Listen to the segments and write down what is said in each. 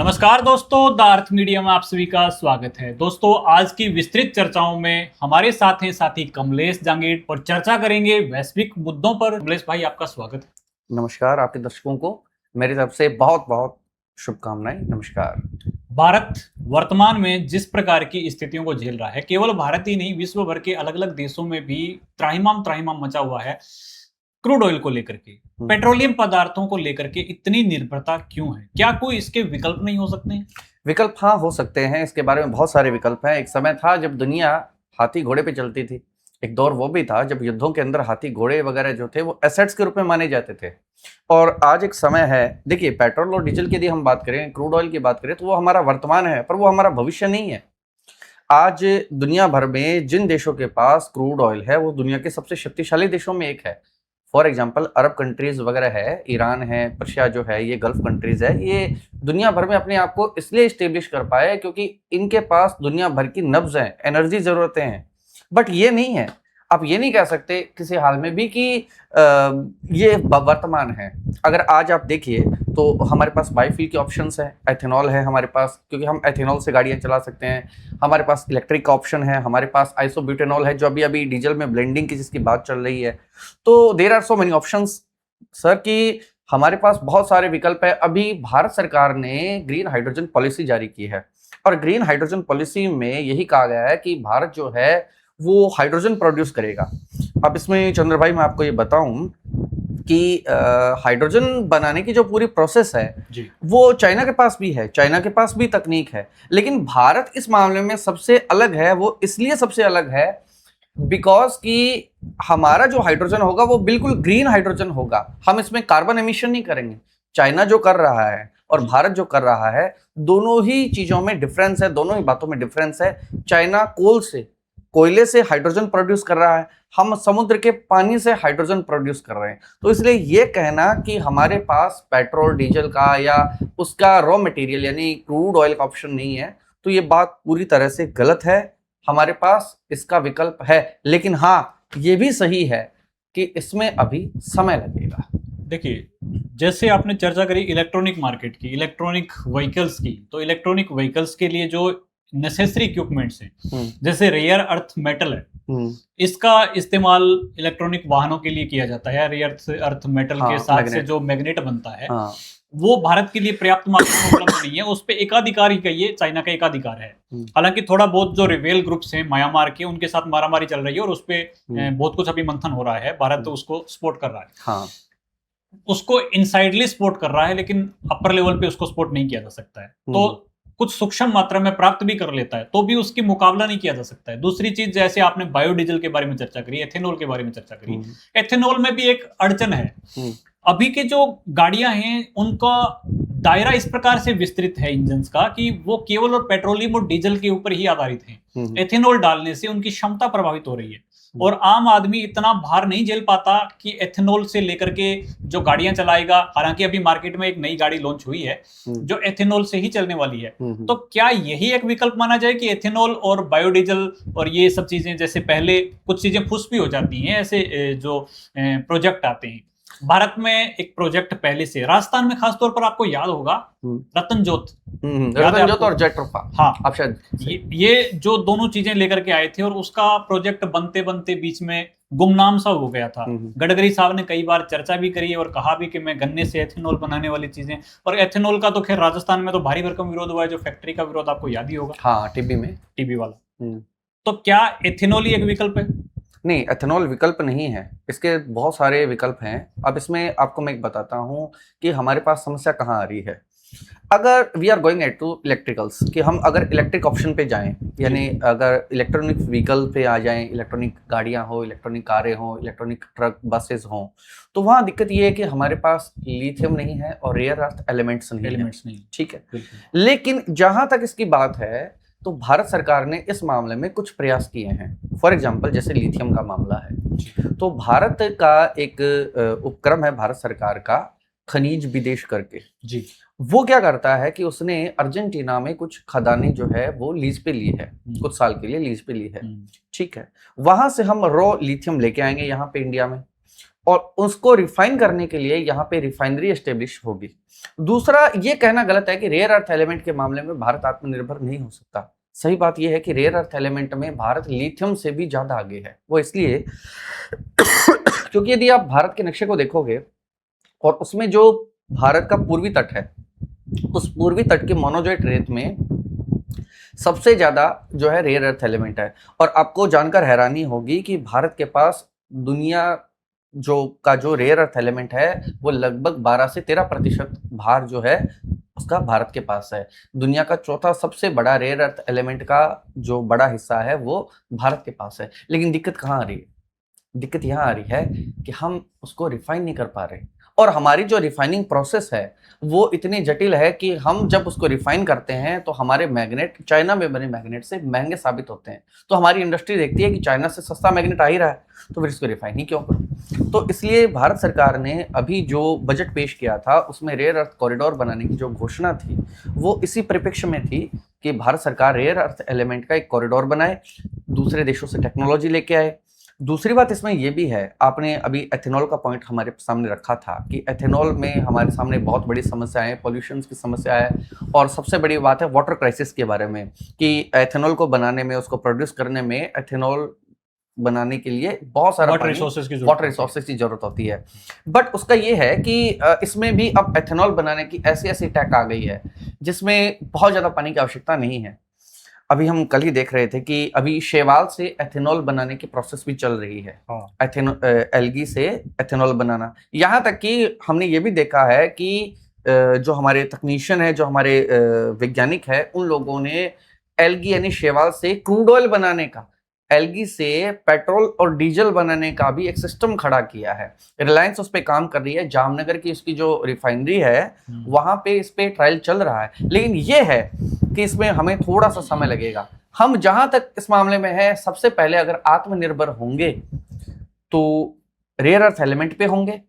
नमस्कार दोस्तों, the earth media में आप सभी का स्वागत है। दोस्तों, आज की विस्तृत चर्चाओं में हमारे साथ हैं साथी कमलेश जांगीड़ और चर्चा करेंगे वैश्विक मुद्दों पर। कमलेश भाई, आपका स्वागत है। नमस्कार आपके दर्शकों को मेरी तरफ से बहुत बहुत शुभकामनाएं। नमस्कार। भारत वर्तमान में जिस प्रकार की स्थितियों को झेल रहा है, केवल भारत ही नहीं, विश्व भर के अलग अलग देशों में भी त्राहिमाम त्राहिमाम मचा हुआ है। क्रूड ऑयल को लेकर के, पेट्रोलियम पदार्थों को लेकर के इतनी निर्भरता क्यों है? क्या कोई इसके विकल्प नहीं हो सकते हैं? विकल्प हाँ हो सकते हैं। इसके बारे में बहुत सारे विकल्प हैं। एक समय था जब दुनिया हाथी घोड़े पे चलती थी। एक दौर वो भी था जब युद्धों के अंदर हाथी घोड़े वगैरह जो थे वो एसेट्स के रूप में माने जाते थे। और आज एक समय है, देखिए पेट्रोल और डीजल की यदि हम बात करें, क्रूड ऑयल की बात करें, तो वो हमारा वर्तमान है, पर वो हमारा भविष्य नहीं है। आज दुनिया भर में जिन देशों के पास क्रूड ऑयल है वो दुनिया के सबसे शक्तिशाली देशों में एक है। फॉर एग्जाम्पल अरब कंट्रीज वगैरह है, ईरान है, पर्शिया जो है, ये गल्फ कंट्रीज है। ये दुनिया भर में अपने आप को इसलिए स्टेब्लिश कर पाए क्योंकि इनके पास दुनिया भर की नब्ज है, एनर्जी जरूरतें हैं। बट ये नहीं है, आप ये नहीं कह सकते किसी हाल में भी कि ये वर्तमान है। अगर आज आप देखिए तो हमारे पास बायोफ्यूल के ऑप्शंस है, एथेनॉल है हमारे पास, क्योंकि हम एथेनॉल से गाड़ियां चला सकते हैं। हमारे पास इलेक्ट्रिक का ऑप्शन है, हमारे पास आइसोब्यूटेनॉल है जो अभी अभी डीजल में ब्लेंडिंग की जिसकी बात चल रही है। तो there are so many options sir कि हमारे पास बहुत सारे विकल्प है। अभी भारत सरकार ने ग्रीन हाइड्रोजन पॉलिसी जारी की है और ग्रीन हाइड्रोजन पॉलिसी में यही कहा गया है कि भारत जो है वो हाइड्रोजन प्रोड्यूस करेगा। अब इसमें चंद्र भाई मैं आपको ये बताऊं कि हाइड्रोजन बनाने की जो पूरी प्रोसेस है जी। वो चाइना के पास भी है, चाइना के पास भी तकनीक है, लेकिन भारत इस मामले में सबसे अलग है। वो इसलिए सबसे अलग है बिकॉज कि हमारा जो हाइड्रोजन होगा वो बिल्कुल ग्रीन हाइड्रोजन होगा। हम इसमें कार्बन एमिशन नहीं करेंगे। चाइना जो कर रहा है और भारत जो कर रहा है, दोनों ही चीजों में डिफरेंस है, दोनों ही बातों में डिफरेंस है। चाइना कोयले से हाइड्रोजन प्रोड्यूस कर रहा है, हम समुद्र के पानी से हाइड्रोजन प्रोड्यूस कर रहे हैं। तो इसलिए ये कहना कि हमारे पास पेट्रोल डीजल का या उसका रॉ मटेरियल यानी क्रूड ऑयल का ऑप्शन नहीं है, तो ये बात पूरी तरह से गलत है। हमारे पास इसका विकल्प है, लेकिन हाँ ये भी सही है कि इसमें अभी समय लगेगा। देखिए, जैसे आपने चर्चा करी इलेक्ट्रॉनिक मार्केट की, इलेक्ट्रॉनिक व्हीकल्स की, तो इलेक्ट्रॉनिक व्हीकल्स के लिए जो नेसेसरी इक्विपमेंट्स हैं, जैसे रेयर अर्थ मेटल है, इसका इस्तेमाल इलेक्ट्रॉनिक वाहनों के लिए किया जाता है। रेयर अर्थ मेटल के साथ से जो मैग्नेट बनता है, वो भारत के लिए पर्याप्त मात्रा में उपलब्ध नहीं है। उस पे एकाधिकार ही कहिए, चाइना का एकाधिकार है। हालांकि थोड़ा बहुत जो रिवेल ग्रुप्स हैं म्यांमार के, उनके साथ मारामारी चल रही है और उस पे बहुत कुछ अभी मंथन हो रहा है। भारत तो उसको सपोर्ट कर रहा है, हाँ। उसको इनसाइडली सपोर्ट कर रहा है, लेकिन अपर लेवल पे उसको सपोर्ट नहीं किया जा सकता है। तो कुछ सूक्ष्म मात्रा में प्राप्त भी कर लेता है तो भी उसकी मुकाबला नहीं किया जा सकता है। दूसरी चीज, जैसे आपने बायोडीजल के बारे में चर्चा करी, एथेनॉल के बारे में चर्चा करी, एथेनॉल में भी एक अड़चन है। अभी के जो गाड़ियां हैं उनका दायरा इस प्रकार से विस्तृत है इंजन्स का कि वो केवल और पेट्रोलियम और डीजल के ऊपर ही आधारित हैं। एथेनॉल डालने से उनकी क्षमता प्रभावित हो रही है और आम आदमी इतना भार नहीं झेल पाता कि एथेनॉल से लेकर के जो गाड़ियां चलाएगा। हालांकि अभी मार्केट में एक नई गाड़ी लॉन्च हुई है जो एथेनॉल से ही चलने वाली है। तो क्या यही एक विकल्प माना जाए कि एथेनॉल और बायोडीजल और ये सब चीजें, जैसे पहले कुछ चीजें फुस भी हो जाती हैं, ऐसे जो प्रोजेक्ट आते हैं। भारत में एक प्रोजेक्ट पहले से, राजस्थान में खासतौर पर आपको याद होगा, रतन जोत और जेट्रोफा, हाँ, आप शायद ये जो दोनों चीजें लेकर के आए थे और उसका प्रोजेक्ट बनते बनते बीच में गुमनाम सा हो गया था। गडकरी साहब ने कई बार चर्चा भी करी और कहा भी कि मैं गन्ने से एथेनॉल बनाने वाली चीजें, और एथेनॉल का तो खैर राजस्थान में तो भारी भरकम विरोध हुआ है, जो फैक्ट्री का विरोध आपको याद ही होगा। हाँ, टीबी वाला। तो क्या एथेनॉल ही एक विकल्प है? नहीं, एथेनॉल विकल्प नहीं है, इसके बहुत सारे विकल्प हैं। अब इसमें आपको मैं एक बताता हूं कि हमारे पास समस्या कहां आ रही है। अगर we are going at to electricals, कि हम अगर इलेक्ट्रिक ऑप्शन पे जाएं, यानी अगर इलेक्ट्रॉनिक व्हीकल पे आ जाएं, इलेक्ट्रॉनिक गाड़ियां हो, इलेक्ट्रॉनिक कारें हो, इलेक्ट्रॉनिक ट्रक बसेस हों, तो वहाँ दिक्कत ये है कि हमारे पास लिथियम नहीं है और रेयर अर्थ एलिमेंट्स नहीं। ठीक है, लेकिन जहां तक इसकी बात है तो भारत सरकार ने इस मामले में कुछ प्रयास किए हैं। फॉर एग्जांपल जैसे लिथियम का मामला है, तो भारत का एक उपक्रम है, भारत सरकार का, खनिज विदेश करके जी। वो क्या करता है कि उसने अर्जेंटीना में कुछ खदानें जो है वो लीज पे ली है, कुछ साल के लिए लीज पे ली है। ठीक है, वहां से हम रॉ लिथियम लेके आएंगे यहाँ पे इंडिया में, और उसको रिफाइन करने के लिए यहाँ पे रिफाइनरी एस्टेब्लिश होगी। दूसरा, ये कहना गलत है कि रेयर अर्थ एलिमेंट के मामले में भारत आत्मनिर्भर नहीं हो सकता। सही बात यह है कि रेयर अर्थ एलिमेंट में भारत लिथियम से भी ज्यादा आगे है। वो इसलिए क्योंकि यदि आप भारत के नक्शे को देखोगे और उसमें जो भारत का पूर्वी तट है, उस पूर्वी तट के मोनोजोइट रेत में सबसे ज्यादा जो है रेयर अर्थ एलिमेंट है। और आपको जानकर हैरानी होगी कि भारत के पास दुनिया जो रेयर अर्थ एलिमेंट है वो लगभग 12 से 13% भार जो है उसका भारत के पास है। दुनिया का चौथा सबसे बड़ा रेयर अर्थ एलिमेंट का जो बड़ा हिस्सा है वो भारत के पास है। लेकिन दिक्कत कहाँ आ रही है? दिक्कत यहाँ आ रही है कि हम उसको रिफाइन नहीं कर पा रहे, और हमारी जो रिफाइनिंग प्रोसेस है वो इतनी जटिल है कि हम जब उसको रिफाइन करते हैं तो हमारे मैग्नेट चाइना में बने मैग्नेट से महंगे साबित होते हैं। तो हमारी इंडस्ट्री देखती है कि चाइना से सस्ता मैग्नेट आ ही रहा है, तो फिर इसको रिफाइन ही क्यों करो। तो इसलिए भारत सरकार ने अभी जो बजट पेश किया था उसमें रेयर अर्थ कॉरिडोर बनाने की जो घोषणा थी वो इसी परिप्रेक्ष्य में थी कि भारत सरकार रेयर अर्थ एलिमेंट का एक कॉरिडोर बनाए, दूसरे देशों से टेक्नोलॉजी लेके आए। दूसरी बात इसमें यह भी है, आपने अभी एथेनॉल का पॉइंट हमारे सामने रखा था कि एथेनॉल में हमारे सामने बहुत बड़ी समस्या है, पॉल्यूशन की समस्या है, और सबसे बड़ी बात है वाटर क्राइसिस के बारे में कि एथेनॉल को बनाने में, उसको प्रोड्यूस करने में, एथेनॉल बनाने के लिए बहुत सारा वाटर रिसोर्सेज की जरूरत होती है। बट उसका ये है कि इसमें भी अब एथेनॉल बनाने की ऐसी ऐसी टेक आ गई है जिसमें बहुत ज़्यादा पानी की आवश्यकता नहीं है। अभी हम कल ही देख रहे थे कि अभी शैवाल से एथेनॉल बनाने की प्रोसेस भी चल रही है। एल्गी से एथेनॉल बनाना, यहाँ तक कि हमने ये भी देखा है कि जो हमारे तकनीशियन है, जो हमारे वैज्ञानिक है, उन लोगों ने एल्गी यानी शैवाल से क्रूड ऑयल बनाने का, एल्गी से पेट्रोल और डीजल बनाने का भी एक सिस्टम खड़ा किया है। रिलायंस उस पर काम कर रही है, जामनगर की उसकी जो रिफाइनरी है वहां पे इस पे ट्रायल चल रहा है। लेकिन ये है कि इसमें हमें थोड़ा सा समय लगेगा। हम जहां तक इस मामले में है, सबसे पहले अगर आत्मनिर्भर होंगे तो रेयर अर्थ एलिमेंट पे होंगे,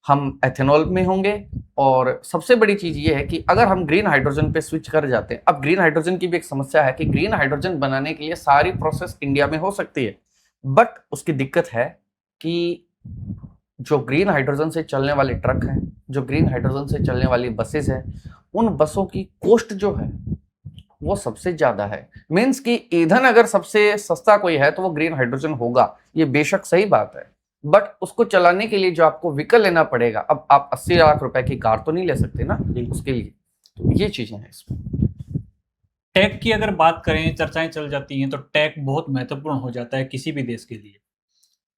हम एथेनॉल में होंगे, और सबसे बड़ी चीज ये है कि अगर हम ग्रीन हाइड्रोजन पे स्विच कर जाते हैं। अब ग्रीन हाइड्रोजन की भी एक समस्या है कि ग्रीन हाइड्रोजन बनाने के लिए सारी प्रोसेस इंडिया में हो सकती है, बट उसकी दिक्कत है कि जो ग्रीन हाइड्रोजन से चलने वाले ट्रक हैं, जो ग्रीन हाइड्रोजन से चलने वाली बसेस हैं, उन बसों की कॉस्ट जो है वो सबसे ज्यादा है। मीन्स कि ईंधन अगर सबसे सस्ता कोई है तो वो ग्रीन हाइड्रोजन होगा, ये बेशक सही बात है, बट उसको चलाने के लिए जो आपको व्हीकल लेना पड़ेगा, अब आप 80 लाख रुपए की कार तो नहीं ले सकते ना उसके लिए। तो ये चीजें हैं इसमें। टेक की अगर बात करें, चर्चाएं चल जाती हैं तो टेक बहुत महत्वपूर्ण हो जाता है किसी भी देश के लिए।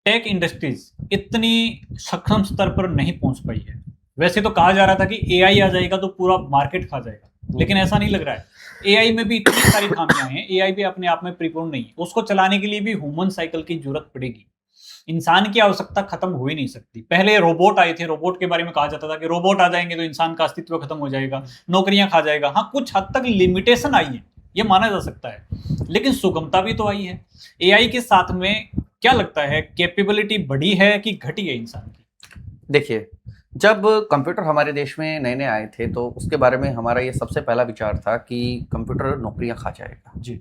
टेक इंडस्ट्रीज इतनी सक्षम स्तर पर नहीं पहुंच पाई है। वैसे तो कहा जा रहा था कि एआई आ जाएगा तो पूरा मार्केट खा जाएगा, लेकिन ऐसा नहीं लग रहा है। एआई में भी इतनी सारी खामियां हैं, एआई भी अपने आप में परिपूर्ण नहीं है। उसको चलाने के लिए भी ह्यूमन साइकिल की जरूरत पड़ेगी। इंसान की आवश्यकता खत्म हो ही नहीं सकती। पहले रोबोट आए थे, रोबोट के बारे में कहा जाता था कि रोबोट आ जाएंगे तो इंसान का अस्तित्व खत्म हो जाएगा, नौकरियां खा जाएगा। हाँ, कुछ हद तक लिमिटेशन आई है, ये माना जा सकता है, लेकिन सुगमता भी तो आई है। एआई के साथ में क्या लगता है, कैपेबिलिटी बढ़ी है कि घटी है इंसान की? देखिए, जब कंप्यूटर हमारे देश में नए नए आए थे तो उसके बारे में हमारा ये सबसे पहला विचार था कि कंप्यूटर नौकरियां खा जाएगा। जी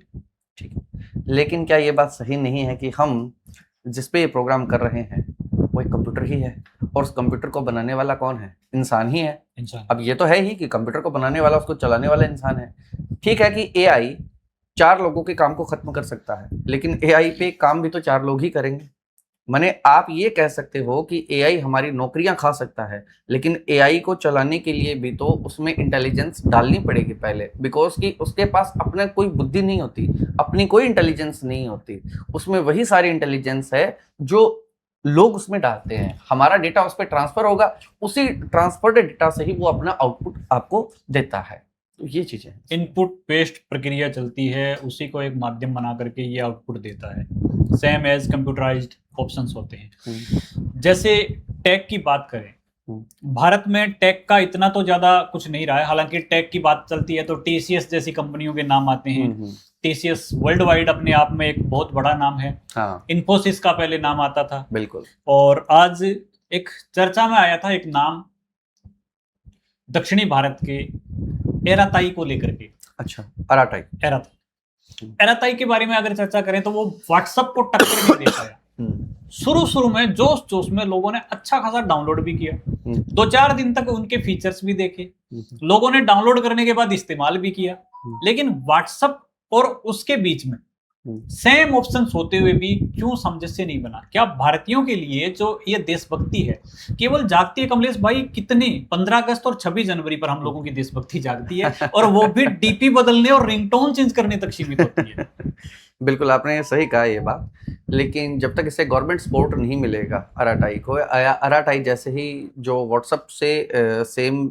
ठीक है, लेकिन क्या ये बात सही नहीं है कि हम जिस पे ये प्रोग्राम कर रहे हैं वो एक कंप्यूटर ही है, और उस कंप्यूटर को बनाने वाला कौन है? इंसान ही है। इंसान। अब ये तो है ही कि कंप्यूटर को बनाने वाला, उसको चलाने वाला इंसान है। ठीक है कि एआई 4 लोगों के काम को खत्म कर सकता है, लेकिन एआई पे काम भी तो 4 लोग ही करेंगे। माने आप ये कह सकते हो कि एआई हमारी नौकरियां खा सकता है, लेकिन एआई को चलाने के लिए भी तो उसमें इंटेलिजेंस डालनी पड़ेगी पहले, बिकॉज कि उसके पास अपने कोई बुद्धि नहीं होती, अपनी कोई इंटेलिजेंस नहीं होती। उसमें वही सारी इंटेलिजेंस है जो लोग उसमें डालते हैं। हमारा डेटा उस पर ट्रांसफर होगा, उसी ट्रांसफर्ड डेटा से ही वो अपना आउटपुट आपको देता है। तो ये चीजें, इनपुट बेस्ड प्रक्रिया चलती है, उसी को एक माध्यम बना करके ये आउटपुट देता है। सेम एज कंप्यूटराइज्ड ऑप्शंस होते हैं। जैसे टेक की बात करें, भारत में टेक का इतना तो ज्यादा कुछ नहीं रहा है। हालांकि टेक की बात चलती है तो टीसीएस जैसी कंपनियों के नाम आते हैं। टीसीएस वर्ल्ड वाइड अपने आप में एक बहुत बड़ा नाम है। हाँ। इन्फोसिस का पहले नाम आता था। बिल्कुल। और आज एक चर्चा में आया था एक नाम दक्षिणी भारत के एराताई को लेकर के। अच्छा, एराताई के बारे में अगर चर्चा करें तो वो व्हाट्सएप को टक्कर नहीं दे पाया। शुरू शुरू में जोश जोश में लोगों ने अच्छा खासा डाउनलोड भी किया, 2-4 दिन तक उनके फीचर्स भी देखे, लोगों ने डाउनलोड करने के बाद इस्तेमाल भी किया, लेकिन व्हाट्सएप और उसके बीच में सेम ऑप्शंस होते हुए भी क्यों सामंजस्य नहीं बना? क्या भारतीयों के लिए जो ये देशभक्ति है केवल जागती है कमलेश भाई? कितने 15 अगस्त और 26 जनवरी पर हम लोगों की देशभक्ति जागती है, और वो भी डीपी बदलने और रिंगटोन चेंज करने तक सीमित होती है। बिल्कुल, आपने सही कहा ये बात, लेकिन जब तक इसे गवर्नमेंट सपोर्ट नहीं मिलेगा अराटाई को, अराटाई जैसे ही जो व्हाट्सएप से सेम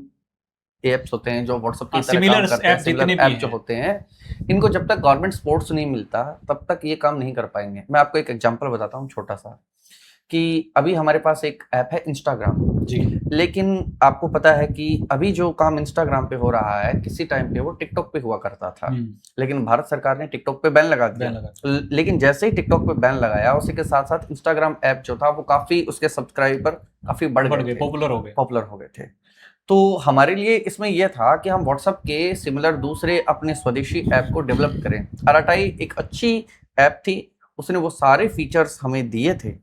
एप्स होते हैं जो व्हाट्सएप की तरह काम करते हैं, सिमिलर ऐप जो होते हैं, इनको जब तक गवर्नमेंट सपोर्ट्स नहीं मिलता तब तक ये काम नहीं कर पाएंगे। मैं आपको एक एग्जांपल बताता हूँ छोटा सा, कि अभी हमारे पास एक ऐप है इंस्टाग्राम जी, लेकिन आपको पता है कि अभी जो काम इंस्टाग्राम पे हो रहा है किसी टाइम पे वो टिकटॉक पे हुआ करता था, लेकिन भारत सरकार ने टिकटॉक पे बैन लगा दिया। लेकिन जैसे ही टिकटॉक पे बैन लगाया, उसी के साथ साथ इंस्टाग्राम ऐप जो था वो काफी, उसके सब्सक्राइबर काफी बढ़ गए, पॉपुलर हो गए थे। तो हमारे लिए इसमें यह था कि हम व्हाट्सएप के सिमिलर दूसरे अपने स्वदेशी ऐप को डेवलप करें। अराटाई एक अच्छी ऐप थी, उसने वो सारे फीचर्स हमें दिए थे,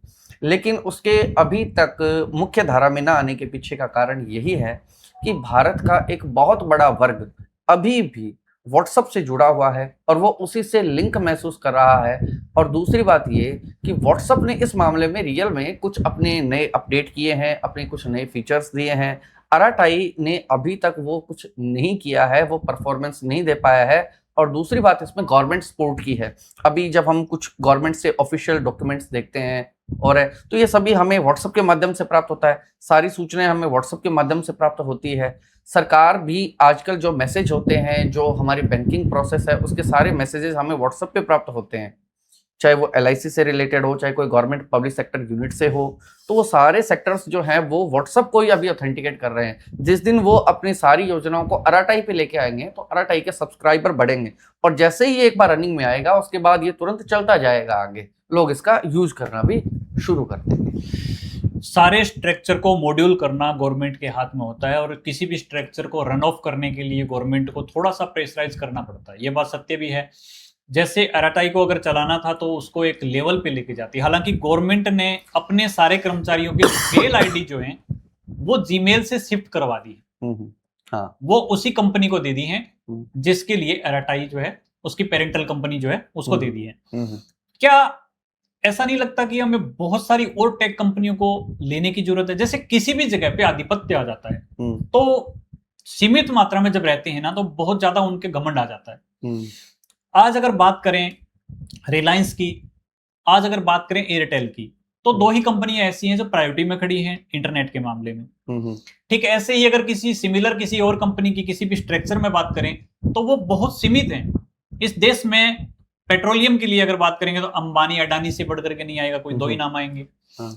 लेकिन उसके अभी तक मुख्य धारा में ना आने के पीछे का कारण यही है कि भारत का एक बहुत बड़ा वर्ग अभी भी व्हाट्सएप से जुड़ा हुआ है और वो उसी से लिंक महसूस कर रहा है। और दूसरी बात ये कि व्हाट्सएप ने इस मामले में रियल में कुछ अपने नए अपडेट किए हैं, अपने कुछ नए फीचर्स दिए हैं। अराटाई ने अभी तक वो कुछ नहीं किया है, वो परफॉर्मेंस नहीं दे पाया है। और दूसरी बात इसमें गवर्नमेंट सपोर्ट की है। अभी जब हम कुछ गवर्नमेंट से ऑफिशियल डॉक्यूमेंट्स देखते हैं और तो ये सभी हमें व्हाट्सएप के माध्यम से प्राप्त होता है, सारी सूचनाएं हमें व्हाट्सएप के माध्यम से प्राप्त होती है। सरकार भी आजकल जो मैसेज होते हैं, जो हमारी बैंकिंग प्रोसेस है, उसके सारे मैसेजेस हमें व्हाट्सएप पे प्राप्त होते हैं, चाहे वो LIC से रिलेटेड हो, चाहे कोई गवर्नमेंट पब्लिक सेक्टर यूनिट से हो। तो वो सारे सेक्टर्स जो हैं वो व्हाट्सएप को ही अभी ऑथेंटिकेट कर रहे हैं। जिस दिन वो अपनी सारी योजनाओं को अराटाई पे लेके आएंगे तो अराटाई के सब्सक्राइबर बढ़ेंगे, और जैसे ही एक बार रनिंग में आएगा उसके बाद ये तुरंत चलता जाएगा आगे, लोग इसका यूज करना भी शुरू कर देंगे। सारे स्ट्रक्चर को मॉड्यूल करना गवर्नमेंट के हाथ में होता है, और किसी भी स्ट्रक्चर को रन ऑफ करने के लिए गवर्नमेंट को थोड़ा सा प्रेशराइज करना पड़ता है। ये बात सत्य भी है। जैसे अराटाई को अगर चलाना था तो उसको एक लेवल पे लेके जाती। हालांकि गवर्नमेंट ने अपने सारे कर्मचारियों की मेल आईडी जो है वो जीमेल से शिफ्ट करवा दी है। हाँ, वो उसी कंपनी को दे दी है जिसके लिए अराटाई जो है उसकी पेरेंटल कंपनी जो है उसको दे दी है। क्या ऐसा नहीं लगता कि हमें बहुत सारी और टेक कंपनियों को लेने की जरूरत है? जैसे किसी भी जगह पे आधिपत्य आ जाता है तो सीमित मात्रा में जब रहते हैं ना तो बहुत ज्यादा उनके घमंड आ जाता है। आज अगर बात करें रिलायंस की, आज अगर बात करें एयरटेल की, तो दो ही कंपनियां ऐसी हैं जो प्रायोरिटी में खड़ी हैं इंटरनेट के मामले में। ठीक, ऐसे ही अगर किसी सिमिलर किसी और कंपनी की किसी भी स्ट्रक्चर में बात करें तो वो बहुत सीमित हैं। इस देश में पेट्रोलियम के लिए अगर बात करेंगे तो अंबानी अडानी से बढ़ करके नहीं आएगा कोई, दो ही नाम आएंगे।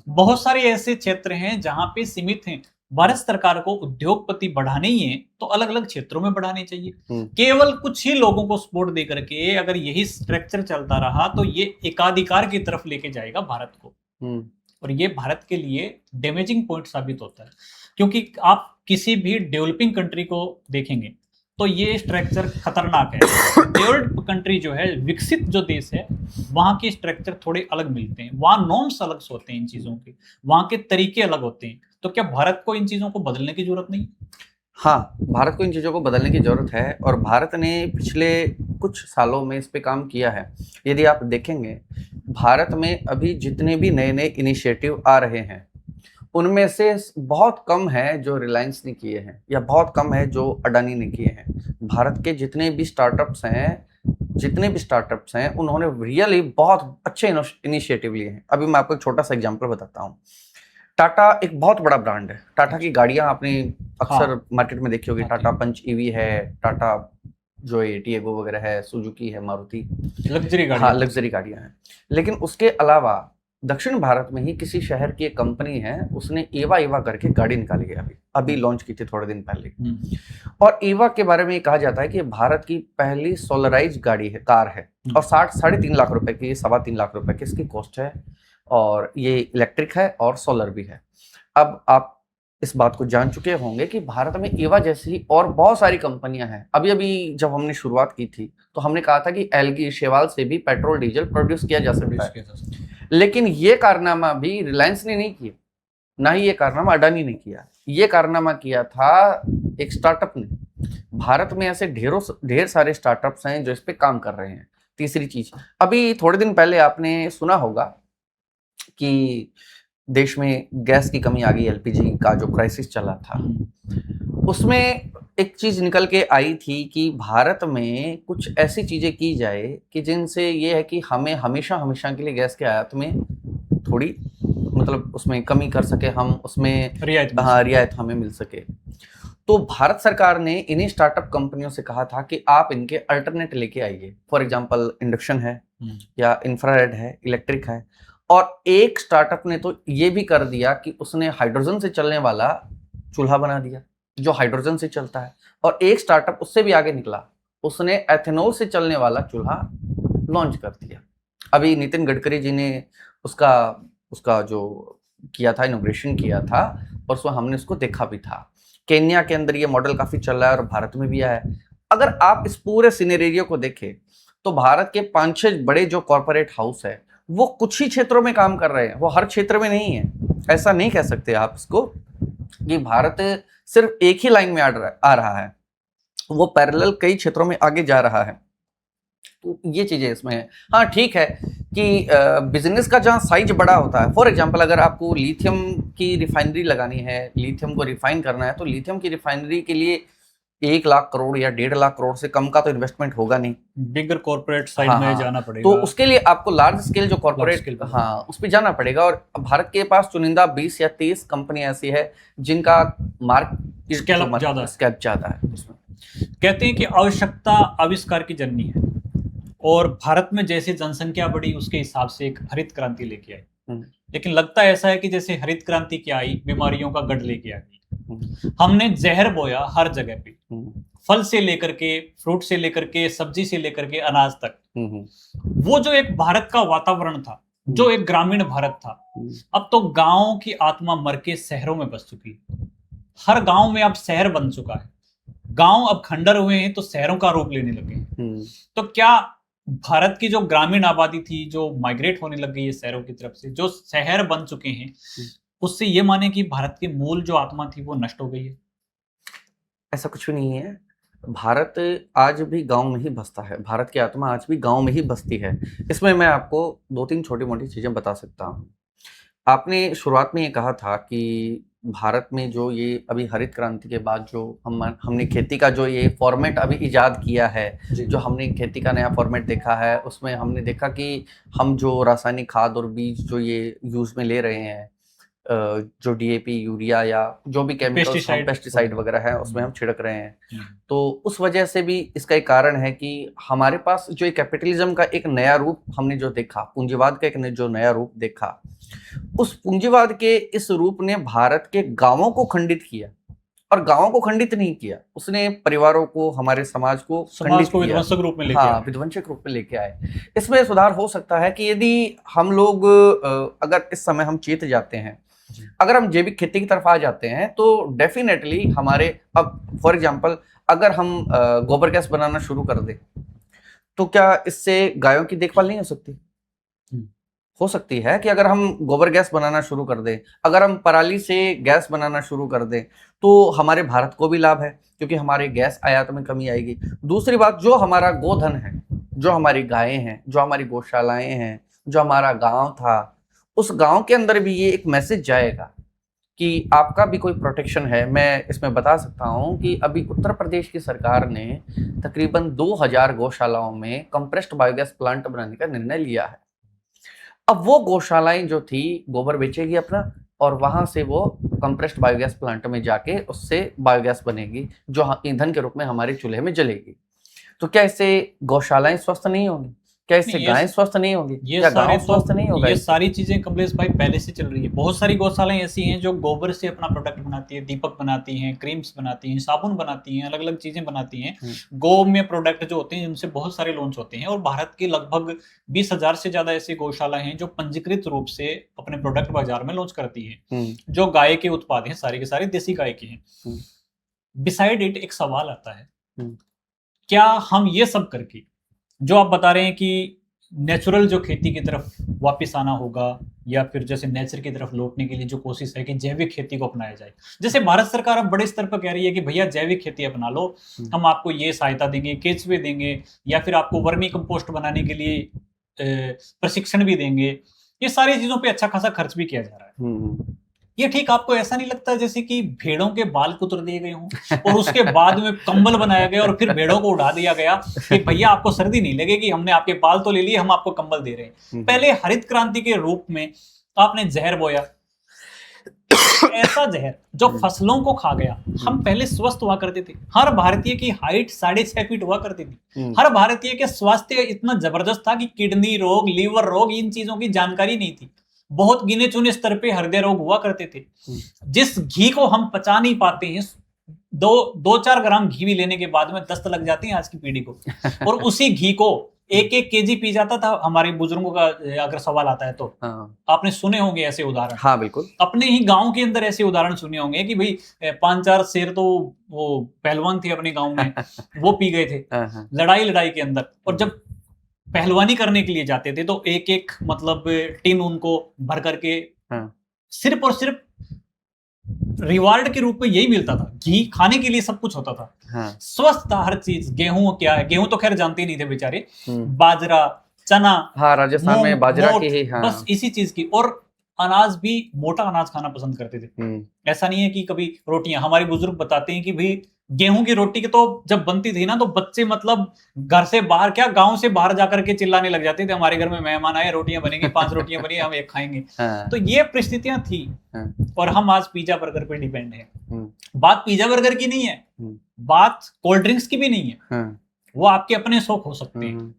बहुत सारे ऐसे क्षेत्र हैं जहां पे सीमित हैं। भारत सरकार को उद्योगपति बढ़ाने ही है तो अलग अलग क्षेत्रों में बढ़ाने चाहिए। केवल कुछ ही लोगों को सपोर्ट दे करके अगर यही स्ट्रक्चर चलता रहा तो ये एकाधिकार की तरफ लेके जाएगा भारत को, और ये भारत के लिए डैमेजिंग पॉइंट साबित होता है। क्योंकि आप किसी भी डेवलपिंग कंट्री को देखेंगे तो ये स्ट्रक्चर खतरनाक है। डेवलप्ड कंट्री जो है, विकसित जो देश है, वहां के स्ट्रक्चर थोड़े अलग मिलते हैं, वहां नॉर्म्स अलग होते हैं इन चीजों के, वहां के तरीके अलग होते हैं। तो क्या भारत को इन चीजों को बदलने की जरूरत नहीं? हाँ, भारत को इन चीज़ों को बदलने की ज़रूरत है, और भारत ने पिछले कुछ सालों में इस पे काम किया है। यदि आप देखेंगे भारत में अभी जितने भी नए नए इनिशिएटिव आ रहे हैं उनमें से बहुत कम है जो रिलायंस ने किए हैं, या बहुत कम है जो अडानी ने किए हैं। भारत के जितने भी स्टार्टअप्स हैं उन्होंने रियली बहुत अच्छे इनिशिएटिव लिए हैं। अभी मैं आपको एक छोटा सा एग्जांपल बताता हूँ। टाटा एक बहुत बड़ा ब्रांड है। टाटा की गाड़ियां आपने अक्सर मार्केट में देखी होगी। टाटा पंच EV है, टाटा जो टिएगो वगैरह है, सुजुकी है, मारुति, लग्जरी गाड़ी। हाँ, लग्जरी गाड़ियां हैं। लेकिन उसके अलावा दक्षिण भारत में ही किसी शहर की एक कंपनी है, उसने एवा करके गाड़ी निकाली है, अभी लॉन्च की थी थोड़े दिन पहले। और एवा के बारे में ये कहा जाता है कि भारत की पहली सोलराइज गाड़ी है, कार है, और 3.5 लाख रुपए की, 3.25 लाख रुपए की इसकी कॉस्ट है, और ये इलेक्ट्रिक है और सोलर भी है। अब आप इस बात को जान चुके होंगे कि भारत में एवा जैसी और बहुत सारी कंपनियां हैं। अभी जब हमने शुरुआत की थी तो हमने कहा था कि एलगी शेवाल से भी पेट्रोल डीजल प्रोड्यूस किया जा सकता है, लेकिन ये कारनामा भी रिलायंस ने नहीं किया, ना ही ये कारनामा अडानी ने किया। ये कारनामा किया था एक स्टार्टअप ने। भारत में ऐसे ढेर सारे स्टार्टअप्स हैं जो इस पे काम कर रहे हैं। तीसरी चीज, अभी थोड़े दिन पहले आपने सुना होगा कि देश में गैस की कमी आ गई, एलपीजी का जो क्राइसिस चला था, उसमें एक चीज निकल के आई थी कि भारत में कुछ ऐसी चीजें की जाए कि जिनसे ये है कि हमें हमेशा हमेशा के लिए गैस के आयात में थोड़ी मतलब उसमें कमी कर सके, हम उसमें रियायत हमें मिल सके। तो भारत सरकार ने इन्हीं स्टार्टअप कंपनियों से कहा था कि आप इनके अल्टरनेट लेके आइए। फॉर एग्जांपल इंडक्शन है या इंफ्रारेड है, इलेक्ट्रिक है। और एक स्टार्टअप ने तो ये भी कर दिया कि उसने हाइड्रोजन से चलने वाला चूल्हा बना दिया जो हाइड्रोजन से चलता है। और एक स्टार्टअप उससे भी आगे निकला, उसने एथेनॉल से चलने वाला चूल्हा लॉन्च कर दिया। अभी नितिन गडकरी जी ने उसका जो किया था, इनोग्रेशन किया था, और उसमें हमने उसको देखा भी था। केन्या के अंदर ये मॉडल काफी चल रहा है और भारत में भी आया है। अगर आप इस पूरे सिनेरियो को देखें तो भारत के 5-6 बड़े जो कॉर्पोरेट हाउस है वो कुछ ही क्षेत्रों में काम कर रहे हैं, वो हर क्षेत्र में नहीं है। ऐसा नहीं कह सकते आप इसको कि भारत सिर्फ एक ही लाइन में आ रहा है, वो पैरेलल कई क्षेत्रों में आगे जा रहा है। तो ये चीजें इसमें है। हाँ ठीक है कि बिजनेस का जहाँ साइज बड़ा होता है, फॉर एग्जांपल अगर आपको लिथियम की रिफाइनरी लगानी है, लिथियम को रिफाइन करना है, तो लिथियम की रिफाइनरी के लिए 1 लाख करोड़ या 1.5 लाख करोड़ से कम का तो इन्वेस्टमेंट होगा नहीं। बिगर कॉर्पोरेट साइड में जाना पड़ेगा। तो उसके लिए आपको लार्ज स्केल जो कॉर्पोरेट उस पर जाना पड़ेगा। और भारत के पास चुनिंदा 20 या 30 कंपनियां ऐसी है जिनका मार्केट स्केल ज्यादा है। कहते हैं कि आवश्यकता आविष्कार की जननी है, और भारत में जैसे जनसंख्या बढ़ी उसके हिसाब से एक हरित क्रांति लेके आई। लेकिन लगता ऐसा है कि जैसे हरित क्रांति क्या आई, बीमारियों का गढ़ लेके आई। हमने जहर बोया हर जगह पे, फल से लेकर के, फ्रूट से लेकर के, सब्जी से लेकर के, अनाज तक। वो जो एक भारत का वातावरण था, जो एक ग्रामीण भारत था, अब तो गांवों की आत्मा मर के शहरों में बस चुकी है। हर गांव में अब शहर बन चुका है। गांव अब खंडर हुए हैं तो शहरों का रूप लेने लगे हैं। तो क्या भारत की जो ग्रामीण आबादी थी, जो माइग्रेट होने लग गई है शहरों की तरफ से, जो शहर बन चुके हैं, उससे ये माने कि भारत की मूल जो आत्मा थी वो नष्ट हो गई है? ऐसा कुछ भी नहीं है। भारत आज भी गांव में ही बसता है, भारत की आत्मा आज भी गांव में ही बसती है। इसमें मैं आपको 2-3 छोटी मोटी चीजें बता सकता हूँ। आपने शुरुआत में ये कहा था कि भारत में जो ये अभी हरित क्रांति के बाद जो हमने खेती का जो ये फॉर्मेट अभी इजाद किया है, जो हमने खेती का नया फॉर्मेट देखा है, उसमें हमने देखा कि हम जो रासायनिक खाद और बीज जो ये यूज में ले रहे हैं, जो डीएपी, यूरिया या जो भी केमिकल्स, पेस्टिसाइड वगैरह है, उसमें हम छिड़क रहे हैं। तो उस वजह से भी इसका एक कारण है कि हमारे पास जो कैपिटलिज्म का एक नया रूप हमने जो देखा, पूंजीवाद का एक जो नया रूप देखा, उस पूंजीवाद के इस रूप ने भारत के गांवों को खंडित किया। और गांवों को खंडित नहीं किया, उसने परिवारों को, हमारे समाज को विध्वंसक रूप में लेके आए। विध्वंसक रूप में लेके आए। इसमें सुधार हो सकता है कि यदि हम लोग अगर इस समय हम चेत जाते हैं, अगर हम जैविक खेती की तरफ आ जाते हैं, तो डेफिनेटली हमारे, अब फॉर एग्जांपल अगर हम गोबर गैस बनाना शुरू कर दें, तो क्या इससे गायों की देखभाल नहीं हो सकती? हो सकती है कि अगर हम गोबर गैस बनाना शुरू कर दें, अगर हम पराली से गैस बनाना शुरू कर दें, तो हमारे भारत को भी लाभ है, क्योंकि हमारे गैस आयात में कमी आएगी। दूसरी बात, जो हमारा गोधन है, जो हमारी गायें हैं, जो हमारी गौशालाएं हैं, जो हमारा गांव था, उस गांव के अंदर भी ये एक मैसेज जाएगा कि आपका भी कोई प्रोटेक्शन है। मैं इसमें बता सकता हूं कि अभी उत्तर प्रदेश की सरकार ने तकरीबन 2000 गौशालाओं में कंप्रेस्ड बायोगैस प्लांट बनाने का निर्णय लिया है। अब वो गौशालाएं जो थी गोबर बेचेगी अपना, और वहां से वो कंप्रेस्ड बायोगैस प्लांट में जाके उससे बायोगैस बनेगी, जो ईंधन के रूप में हमारे चूल्हे में जलेगी। तो क्या इससे गौशालाएं स्वस्थ नहीं होंगी? क्या इससे गायें स्वस्थ नहीं होंगी? क्या गांव स्वस्थ नहीं होगा? ये सारी चीजें कमलेश भाई पहले से चल रही है। बहुत सारी गौशालाएं ऐसी हैं जो गोबर से अपना प्रोडक्ट बनाती है, दीपक बनाती हैं, क्रीम्स बनाती हैं, साबुन बनाती हैं, अलग अलग चीजें बनाती हैं। गौ में प्रोडक्ट जो होते हैं उनसे बहुत सारे लॉन्च होते हैं। और भारत के लगभग 20,000 से ज्यादा ऐसी गौशाला हैं जो पंजीकृत रूप से अपने प्रोडक्ट बाजार में लॉन्च करती है, जो गाय के उत्पाद हैं, सारे के सारे देसी गाय के हैं। बिसाइड इट एक सवाल आता है, क्या हम ये सब करके, जो आप बता रहे हैं कि नेचुरल जो खेती की तरफ वापस आना होगा, या फिर जैसे नेचर की तरफ लौटने के लिए जो कोशिश है कि जैविक खेती को अपनाया जाए। जैसे भारत सरकार अब बड़े स्तर पर कह रही है कि भैया जैविक खेती अपना लो, हम आपको ये सहायता देंगे, केचुए देंगे, या फिर आपको वर्मी कंपोस्ट बनाने के लिए प्रशिक्षण भी देंगे। ये सारी चीजों पे अच्छा खासा खर्च भी किया जा रहा है। ये ठीक आपको ऐसा नहीं लगता जैसे कि भेड़ों के बाल कुतर दिए गए हों और उसके बाद में कंबल बनाया गया और फिर भेड़ों को उड़ा दिया गया कि भैया आपको सर्दी नहीं लगेगी, हमने आपके बाल तो ले लिए, हम आपको कंबल दे रहे हैं। पहले हरित क्रांति के रूप में आपने जहर बोया, ऐसा जहर जो फसलों को खा गया। हम पहले स्वस्थ हुआ करते थे, हर भारतीय की हाइट 6.5 फीट हुआ करती थी, हर भारतीय के स्वास्थ्य इतना जबरदस्त था कि किडनी रोग, लीवर रोग, इन चीजों की जानकारी नहीं थी। बहुत गिने चुने स्तर पे हृदय रोग हुआ करते थे। जिस घी को हम पचा नहीं पाते हैं, 2-4 ग्राम घी भी लेने के बाद में दस्त लग जाती है आज की पीढ़ी को, और उसी घी को 1-1 केजी पी जाता था हमारे बुजुर्गों का। अगर सवाल आता है तो आपने सुने होंगे ऐसे उदाहरण। हाँ बिल्कुल, अपने ही गांव के अंदर ऐसे उदाहरण सुने होंगे कि भाई 5-4 शेर तो वो पहलवान थे अपने गांव में, वो पी गए थे लड़ाई के अंदर। और जब पहलवानी करने के लिए जाते थे तो एक मतलब टिन उनको भर करके सिर्फ और सिर्फ रिवार्ड के रूप में यही मिलता था। घी खाने के लिए सब कुछ होता था, स्वस्थ था हर चीज। गेहूं क्या है, गेहूं तो खैर जानते ही नहीं थे बेचारे, बाजरा, चना, राजस्थान में बाजरा की बस इसी चीज की। और अनाज भी मोटा अनाज खाना पसंद करते थे। ऐसा नहीं है कि कभी रोटियां, हमारे बुजुर्ग बताते हैं कि भाई गेहूं की रोटी की तो जब बनती थी ना तो बच्चे मतलब घर से बाहर क्या, गांव से बाहर जाकर के चिल्लाने लग जाते थे, हमारे घर में मेहमान आए, रोटियां बनेंगी, 5 रोटियां बनी, हम एक खाएंगे। तो ये परिस्थितियां थी। और हम आज पिज्जा बर्गर पे डिपेंड है। बात पिज्जा बर्गर की नहीं है, बात कोल्ड ड्रिंक्स की भी नहीं है, वो आपके अपने शौक हो सकते हैं।